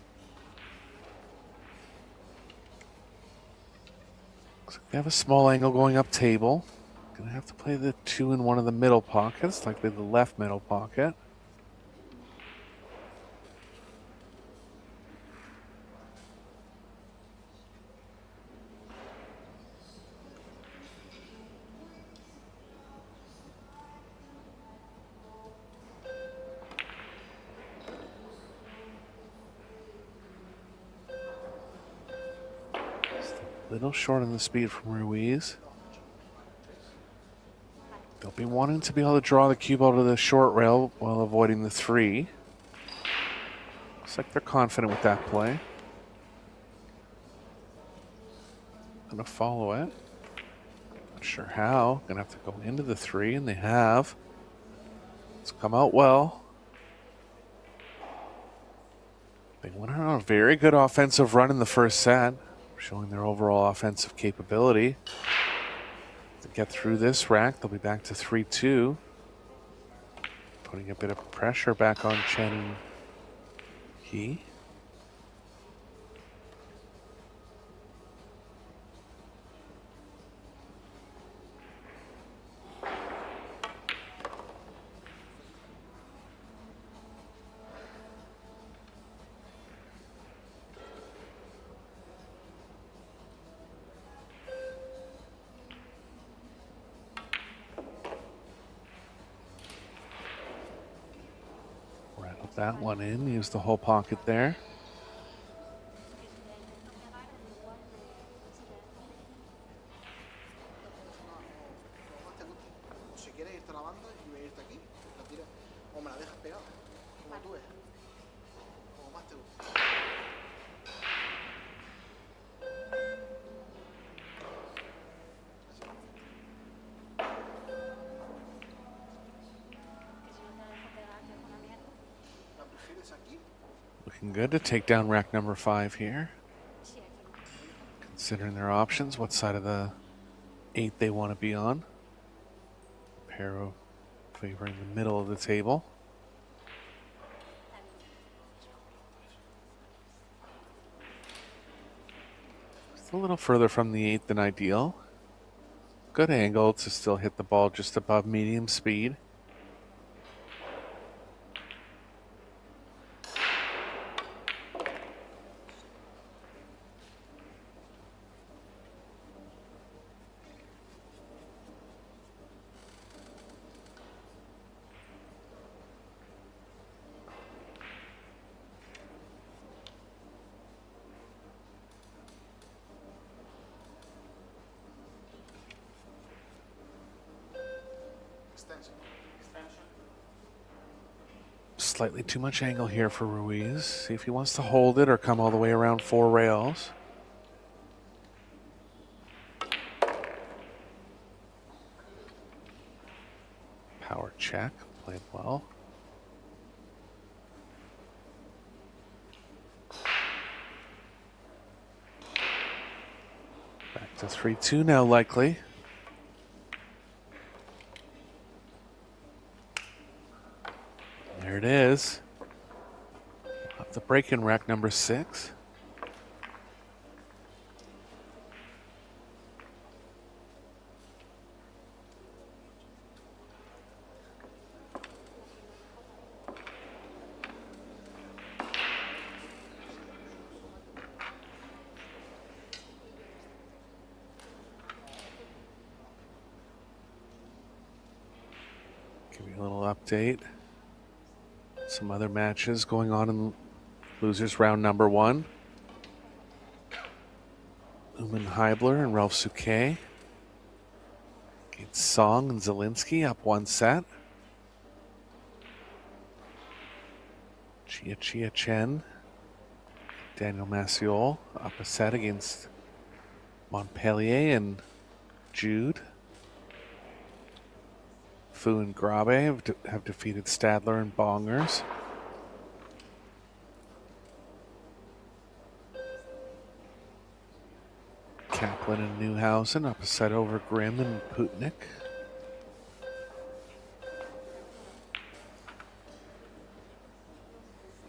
Looks like they have a small angle going up table. Gonna have to play the 2 in one of the middle pockets, likely the left middle pocket. Little short on the speed from Ruiz. They'll be wanting to be able to draw the cube out of the short rail while avoiding the 3. Looks like they're confident with that play. Gonna follow it. Not sure how. Gonna have to go into the 3, and they have. It's come out well. They went on a very good offensive run in the first set, showing their overall offensive capability. To get through this rack, they'll be back to 3-2. Putting a bit of pressure back on Chen and He. Rattled that one in, used the whole pocket there. Looking good to take down rack number 5 here. Considering their options, what side of the 8 they want to be on. Ropero favoring the middle of the table. Just a little further from the 8 than ideal. Good angle to still hit the ball just above medium speed. Slightly too much angle here for Ruiz. See if he wants to hold it or come all the way around 4 rails. Power check, played well. Back to 3-2 now likely. There it is. Up the break in rack number 6. Give you a little update. Some other matches going on in losers round number 1. Uman Heibler and Ralph Souquet against Song and Zielinski up 1 set. Chia Chen, Daniel Massiol up a set against Montpellier and Jude. Fu and Grabe have defeated Stadler and Bongers. Kaplan and Newhausen up a set over Grimm and Putnik.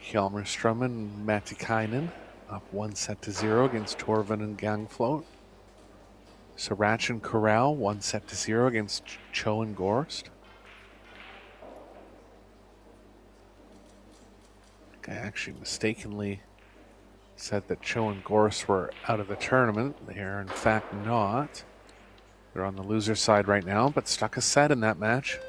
Hjalmarström and Matikainen up 1-0 against Torvin and Gangfloat. Sriracha and Corral 1-0 against Cho and Gorst. I actually mistakenly said that Cho and Gorst were out of the tournament. They are in fact not. They're on the loser side right now, but stuck a set in that match.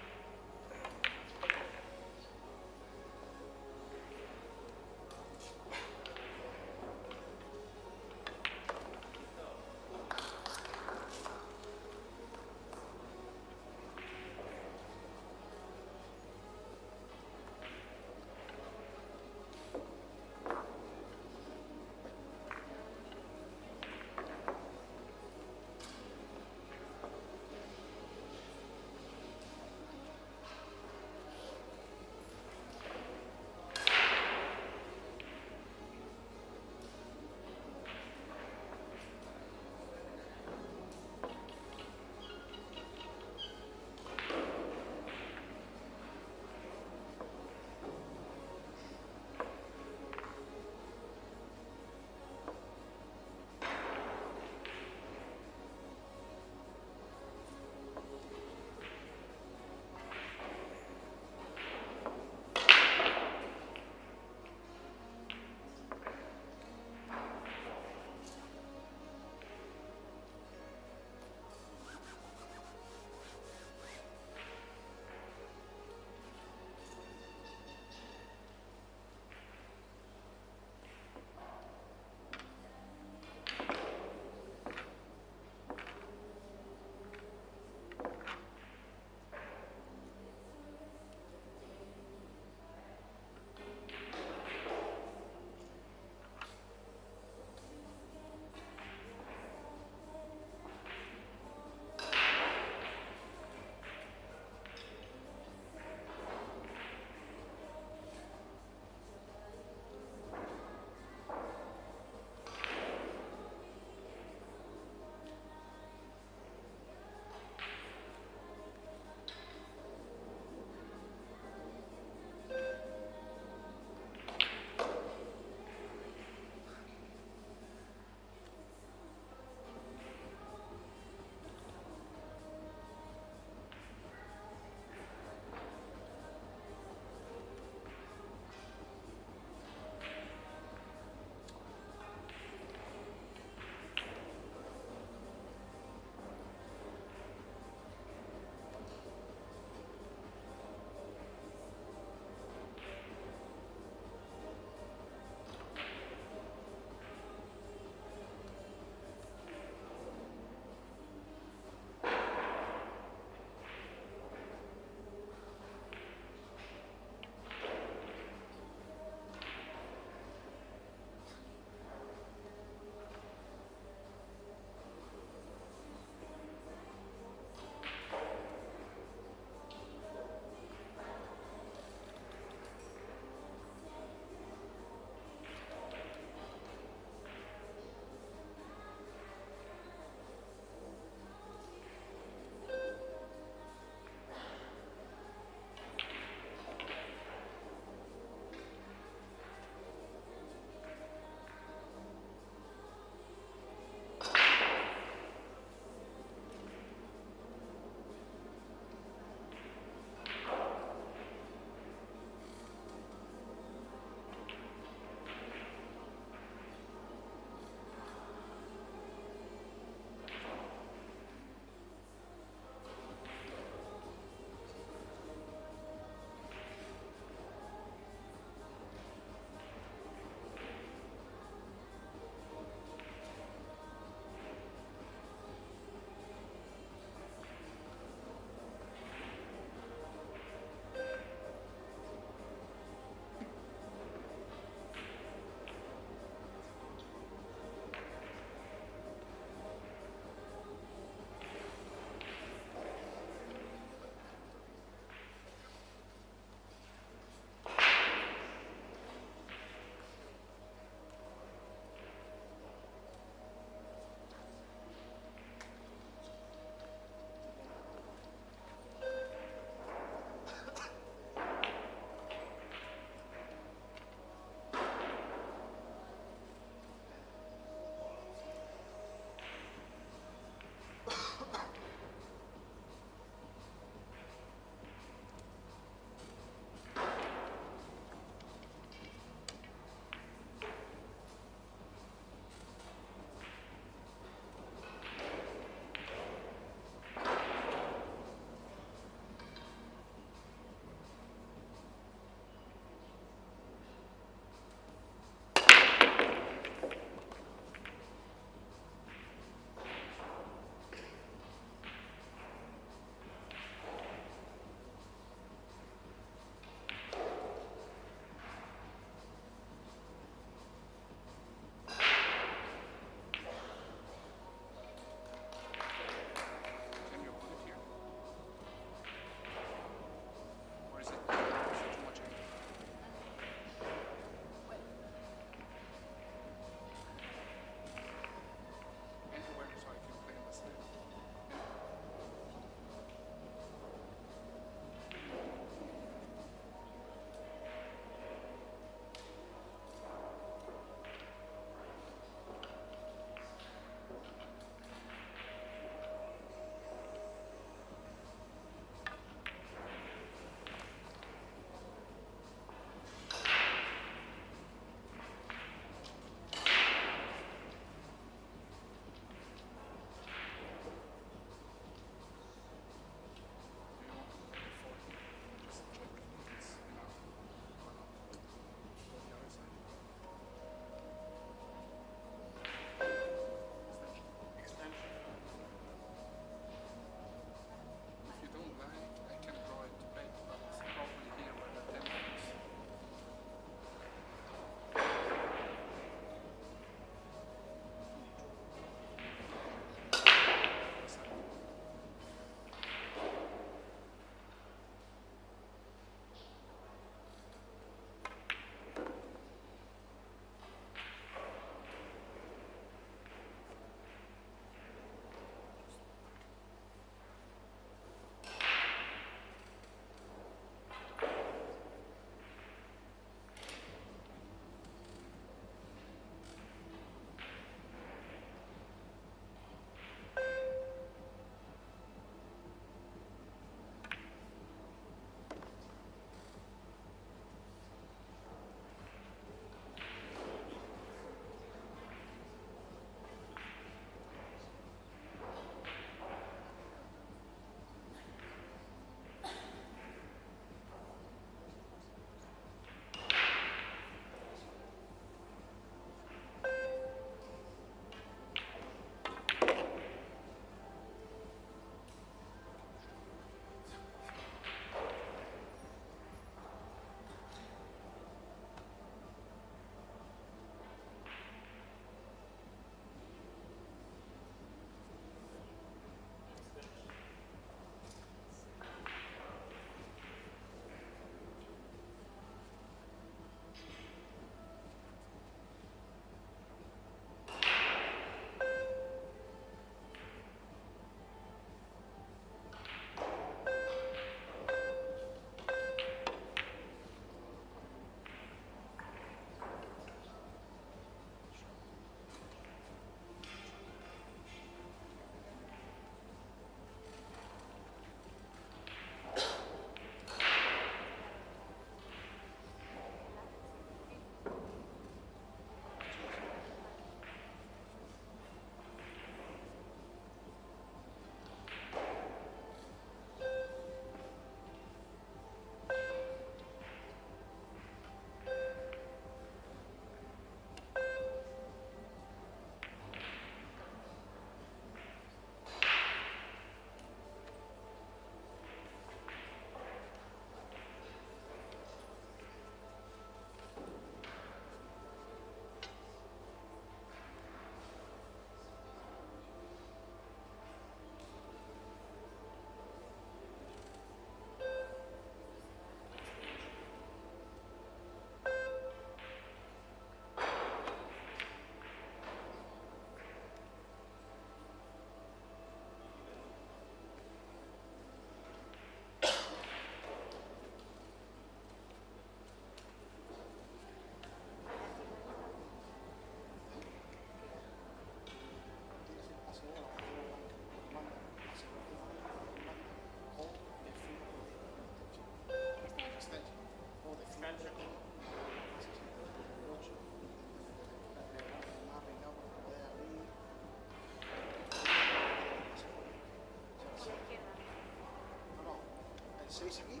6 aquí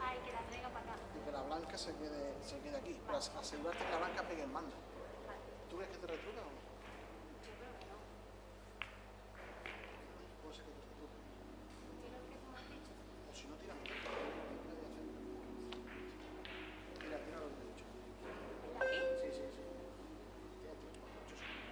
Ay, que la traiga para acá. y que la blanca se quede aquí. Para asegurarte que la blanca pegue en manda. ¿Tú crees que te retruca o no? Yo creo que no. Puede ser que te retruque. Tiro el que tú me has dicho. O si no, tira mira, tira lo que te he dicho. ¿Aquí? Sí, sí, sí. Tira tiempo, 8 segundos.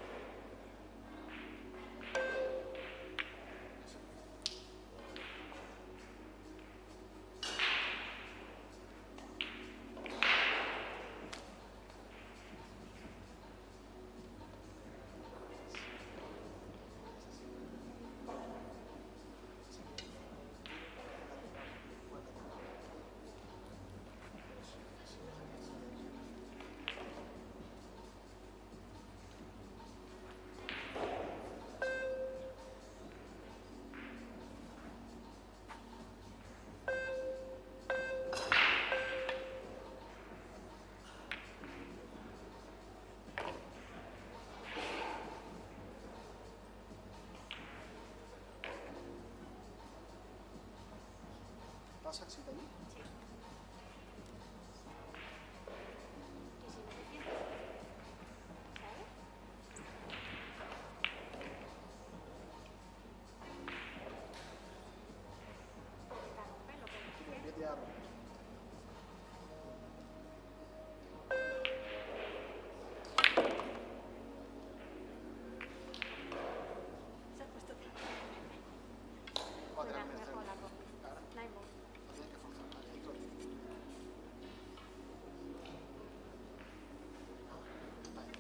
¿Pasa si te allí? Sí. Que si no te sientes, ¿sabes? Para romperlo, pero Voy a tirar. se ha puesto otra vez. Voy a Mira, tirarme mejor la cojo. Ahora, No hay modo. lo tienes que forzar. Vale, ahí todo. Vale.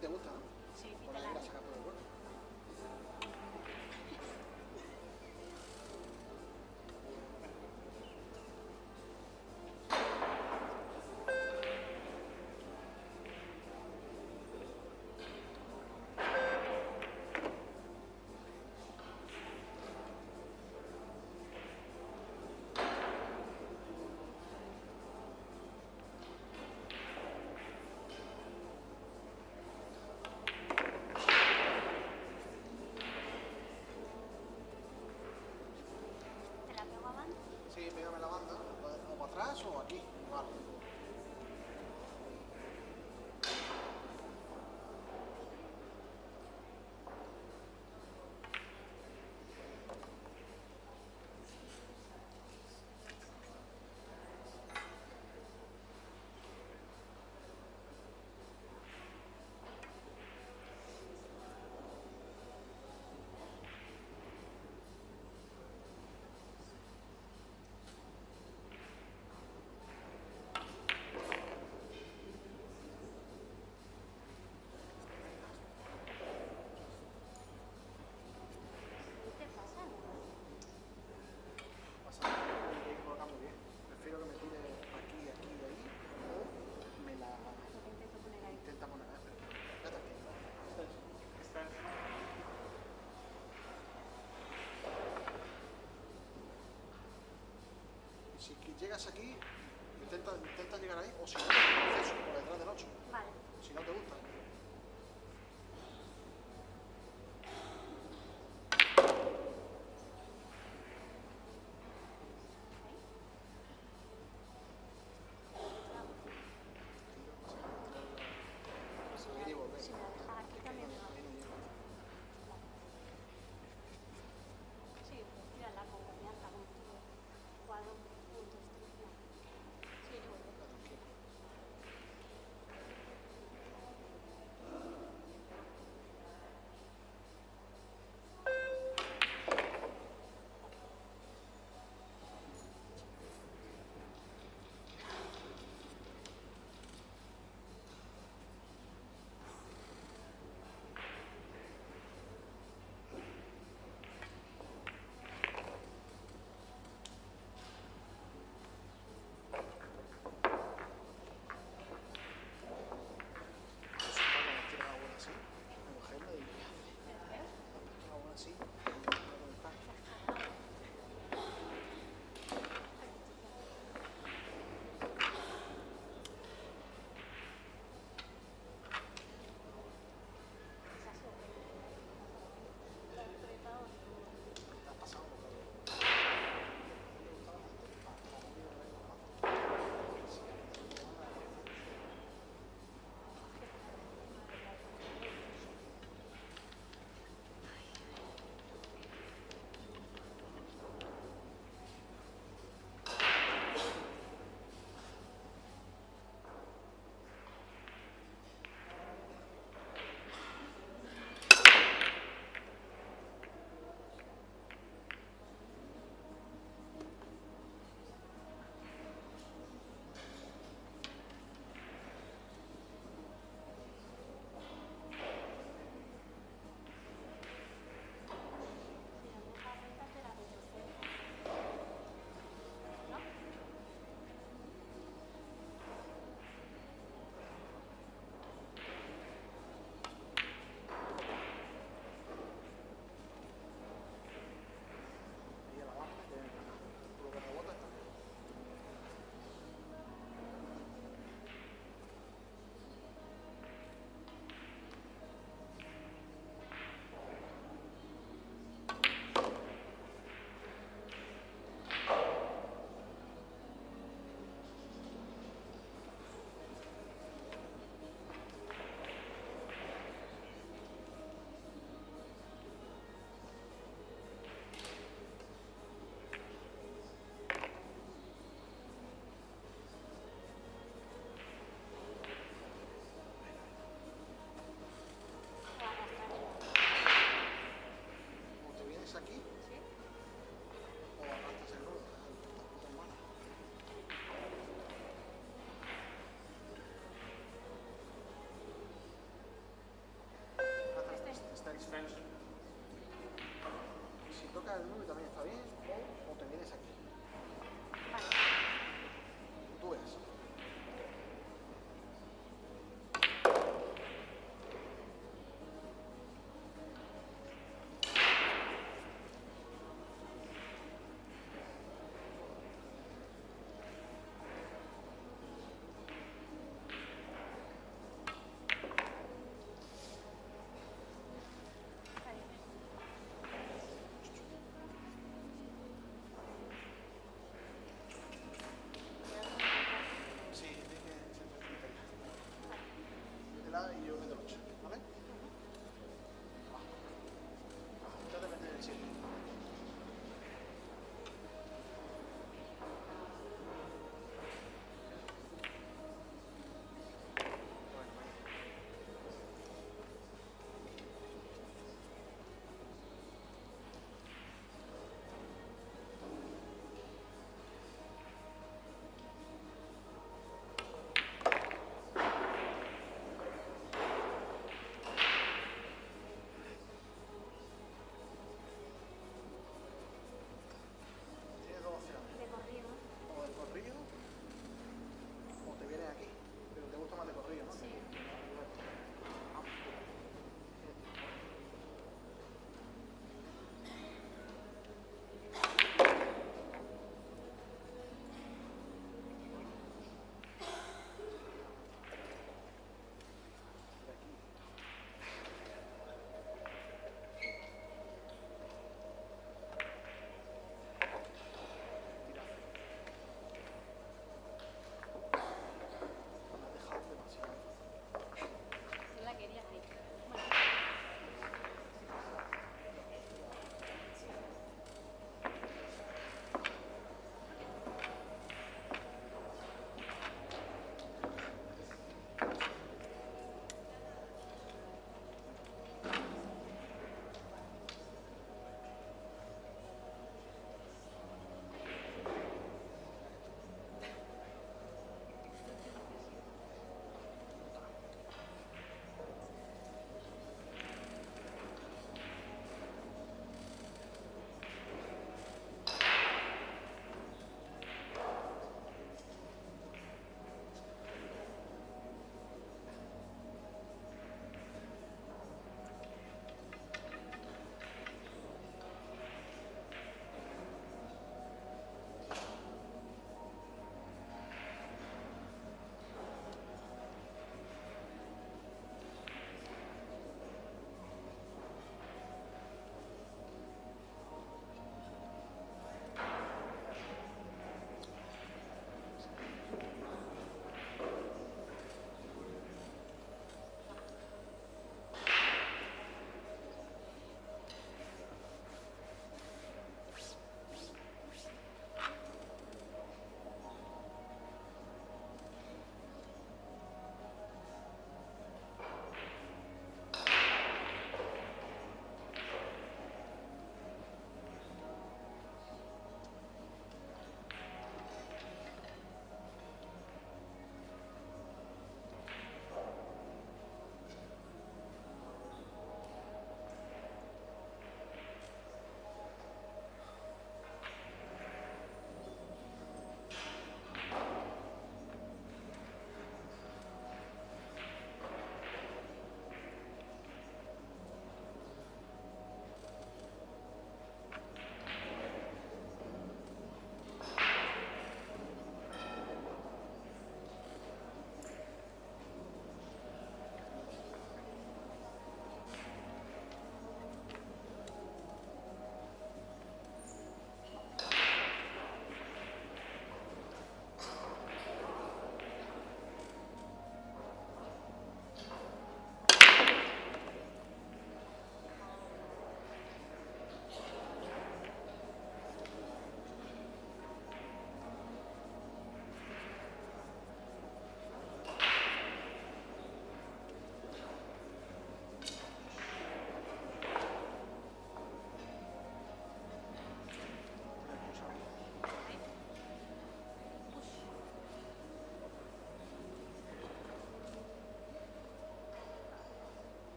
te gusta, ¿no? Sí, Por ahí la sacas por el hueco. ¿Te la pego a banda? Sí, pégame la banda, o para atrás o aquí. Vale. ¿Qué te pasa? Pasa nada, me tiene que colocar muy bien. Prefiero que me tire aquí, aquí y ahí. O me la Lo que intento poner ahí. intenta poner. Ya está aquí. Si llegas aquí, intenta llegar ahí, o si no, proceso por detrás del 8. Vale. Si no te gusta. Ir y volver. Si me la dejas aquí también me va. Sí, pues tírala con confianza, con tu cuadro, puntos, ya. Sí, y volver.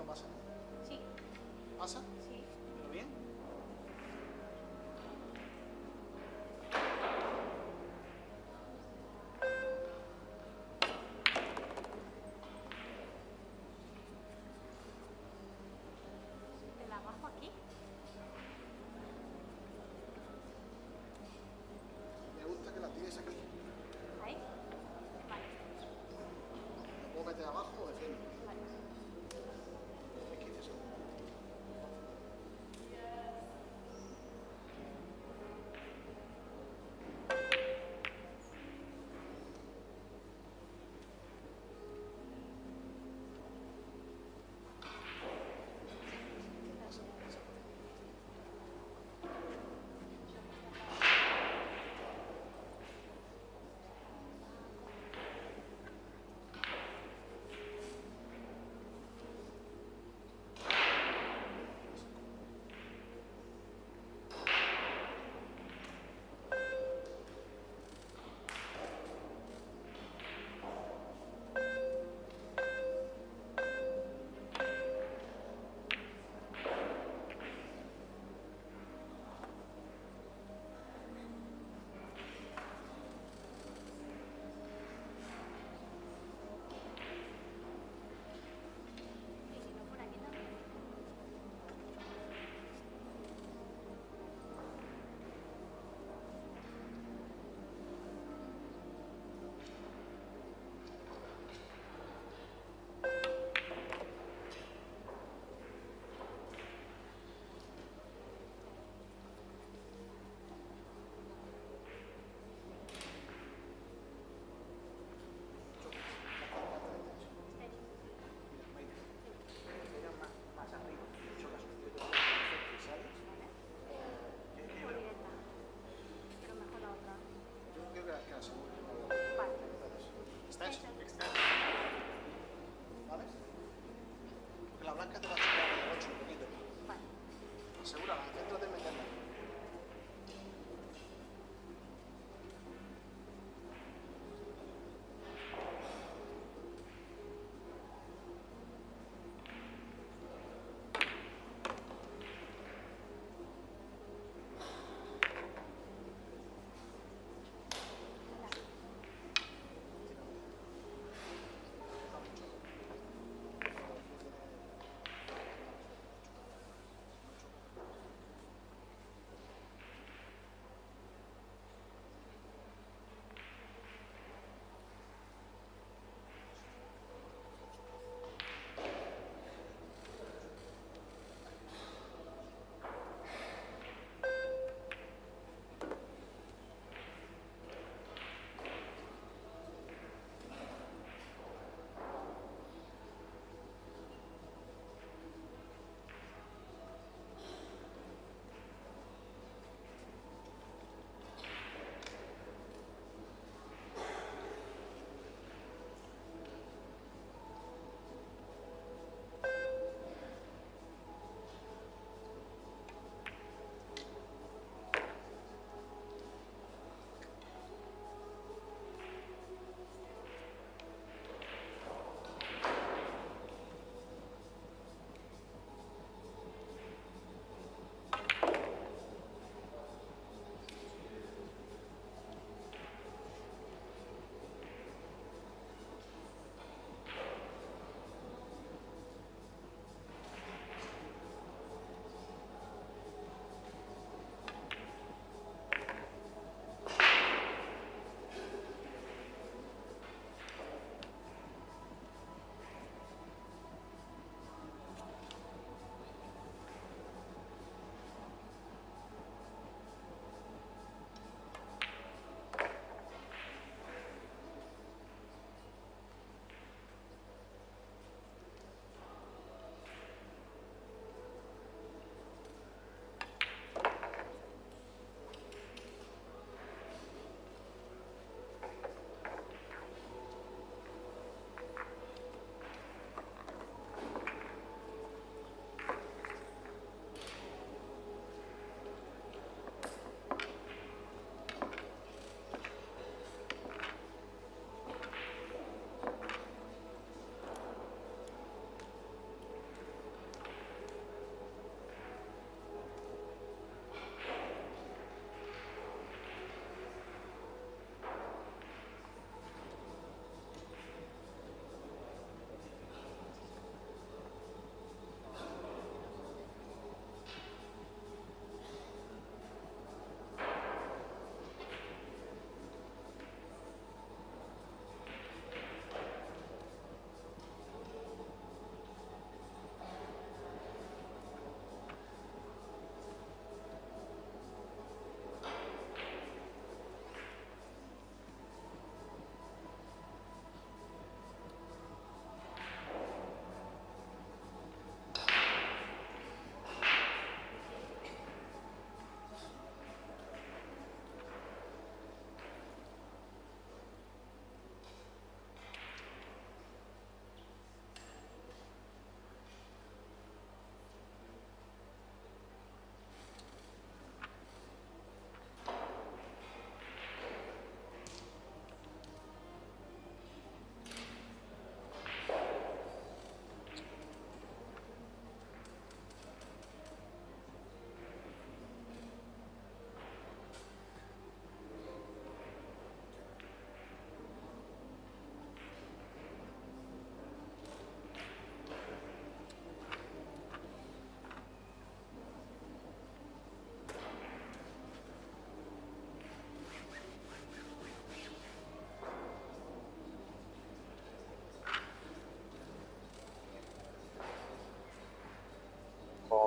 pasa? Sí, ¿Pasa? sí. ¿Pero bien? Te la bajo aquí. Me gusta que la tires aquí. Ahí. Vale. ¿La puedo meter abajo o de frente? Vale. Es 15 segundos. Y si no, por aquí también. Está hecho. Mira más arriba. Chocas un poquito. ¿Sabes? Muy directa. Pero mejor la otra. Yo creo que la segunda. Vale. ¿Está hecho? Está ¿Vale? Porque la blanca te va a chocar de 8 un poquito. Vale. Asegúrala, céntrate en meterla.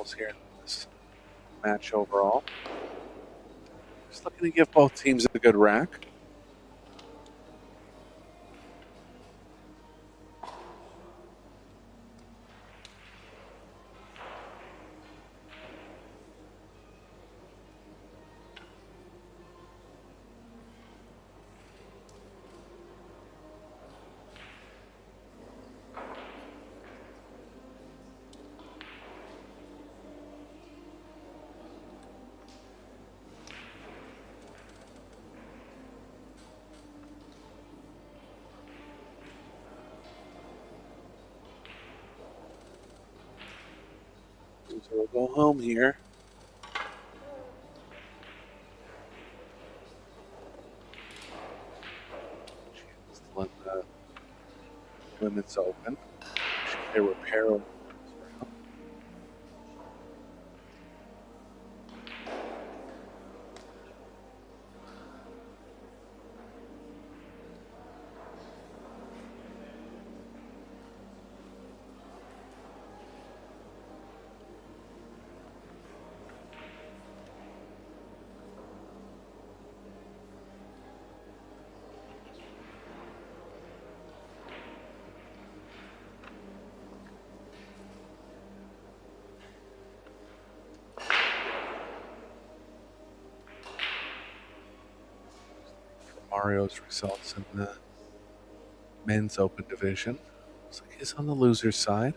balls here in this match overall. Just looking to give both teams a good rack. So we'll go home here. Chance to let the women's open. Should play Ropero. Mario's results in the men's open division. Looks like he's on the loser's side.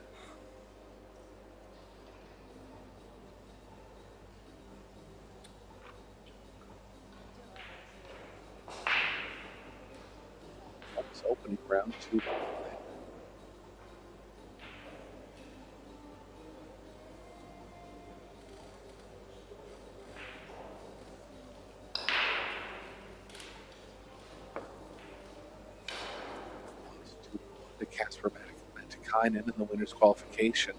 That's opening round 2. Casper Matikainen in the winner's qualification.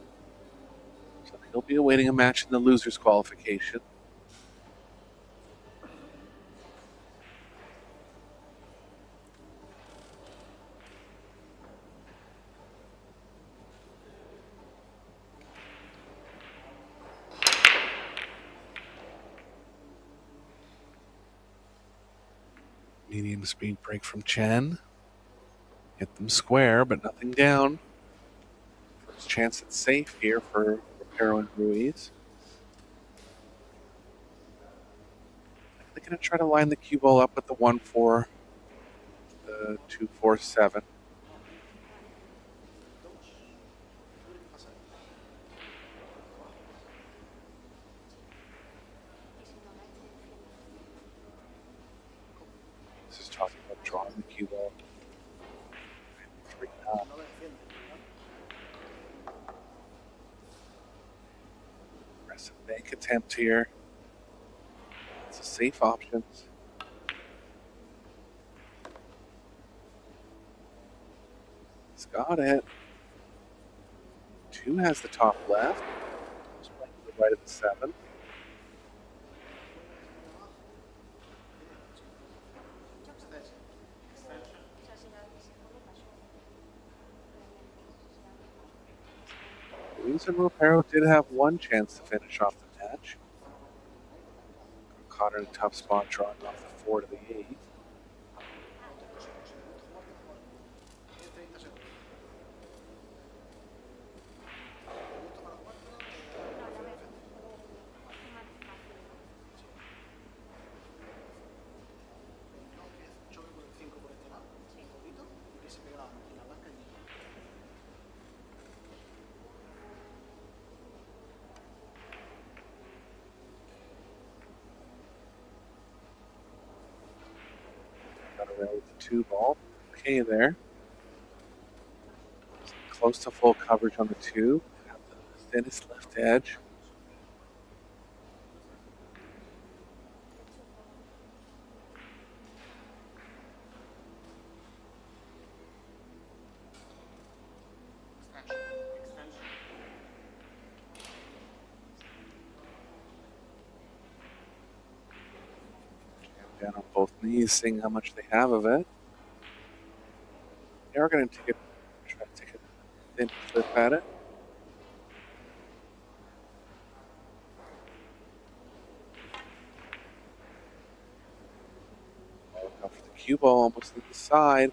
So he'll be awaiting a match in the loser's qualification. Medium speed break from Chen. Hit them square, but nothing down. First chance it's safe here for Ropero and Ruiz. They're going to try to line the cue ball up with the 1-4, the 2-4-7. This is talking about drawing the cue ball. Aggressive bank attempt here. It's a safe option. He's got it. 2 has the top left. Just playing to the right of the 7. Ruiz and Ropero did have one chance to finish off the match. Caught in a tough spot, drawing off the 4 to the 8. Got away with the 2 ball. Okay there. Close to full coverage on the 2. Have the thinnest left edge. Down on both knees, seeing how much they have of it. They are going to try to take a thin flip at it. cue ball almost to the side.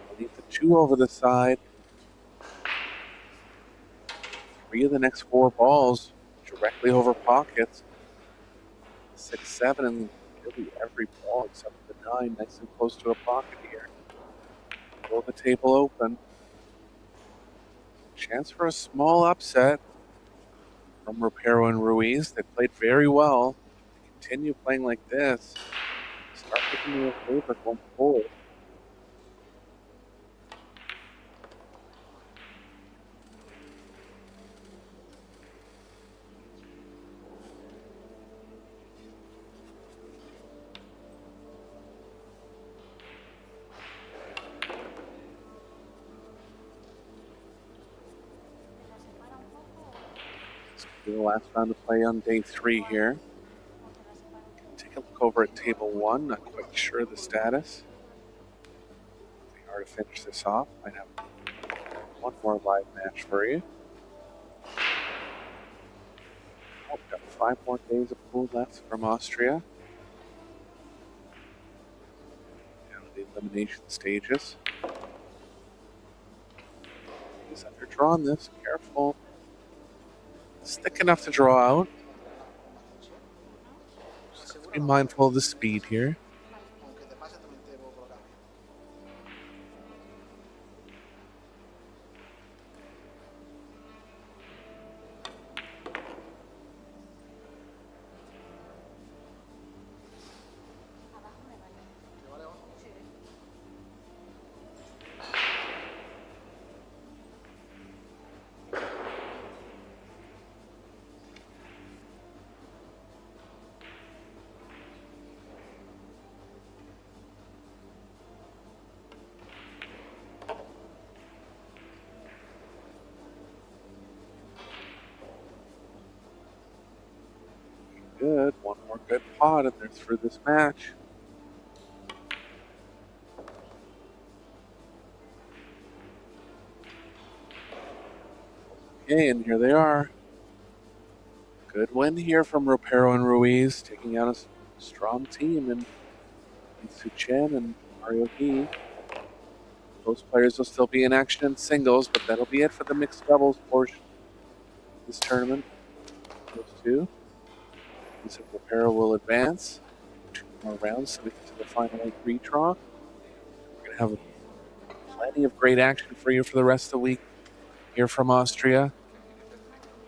I'll leave the 2 over the side. 3 of the next 4 balls directly over pockets. 6, 7, and really every ball except for the 9 nice and close to a pocket here. Pull the table open. Chance for a small upset from Ropero and Ruiz. They played very well. Continue playing like this. Start picking you a favor going forward. The last round of play on day 3 here. Take a look over at table 1. Not quite sure of the status. It'll be hard to finish this off. Might have one more live match for you. Oh, we've got 5 more days of pool left from Austria. Down to the elimination stages. He's underdrawn this. Careful. It's thick enough to draw out. Just be mindful of the speed here. Aunque te pase también te puedo colocar. Abajo me vale. ¿Te vale abajo? Sí. Good. One more good pot and they're through this match. Okay, and here they are. Good win here from Ropero and Ruiz, taking out a strong team in Chen and Mario He. Those players will still be in action in singles, but that'll be it for the mixed doubles portion of this tournament. Those 2. So Ropero will advance. 2 more rounds so we get to the final 8 redraw. We're going to have plenty of great action for you for the rest of the week here from Austria.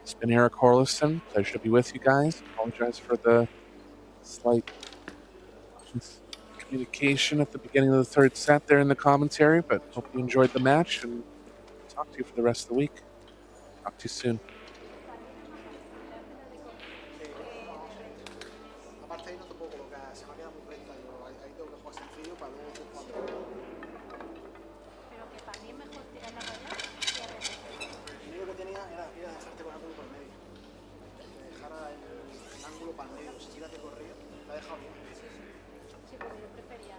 It's been Eric Horlison. Pleasure to be with you guys. Apologize for the slight communication at the beginning of the 3rd set there in the commentary, but hope you enjoyed the match and talk to you for the rest of the week. Talk to you soon. Aparte ahí no te puedo colocar, se me ha quedado muy recta. Ahí tengo que jugar sencillo para luego tú jugar. Pero que para mí es mejor tirar la raya que arremeter. Lo único que tenía era dejarte con ángulo por el medio. Que dejara el ángulo para el medio. Si tiras de corrido, la he dejado bien. Sí, pero yo prefería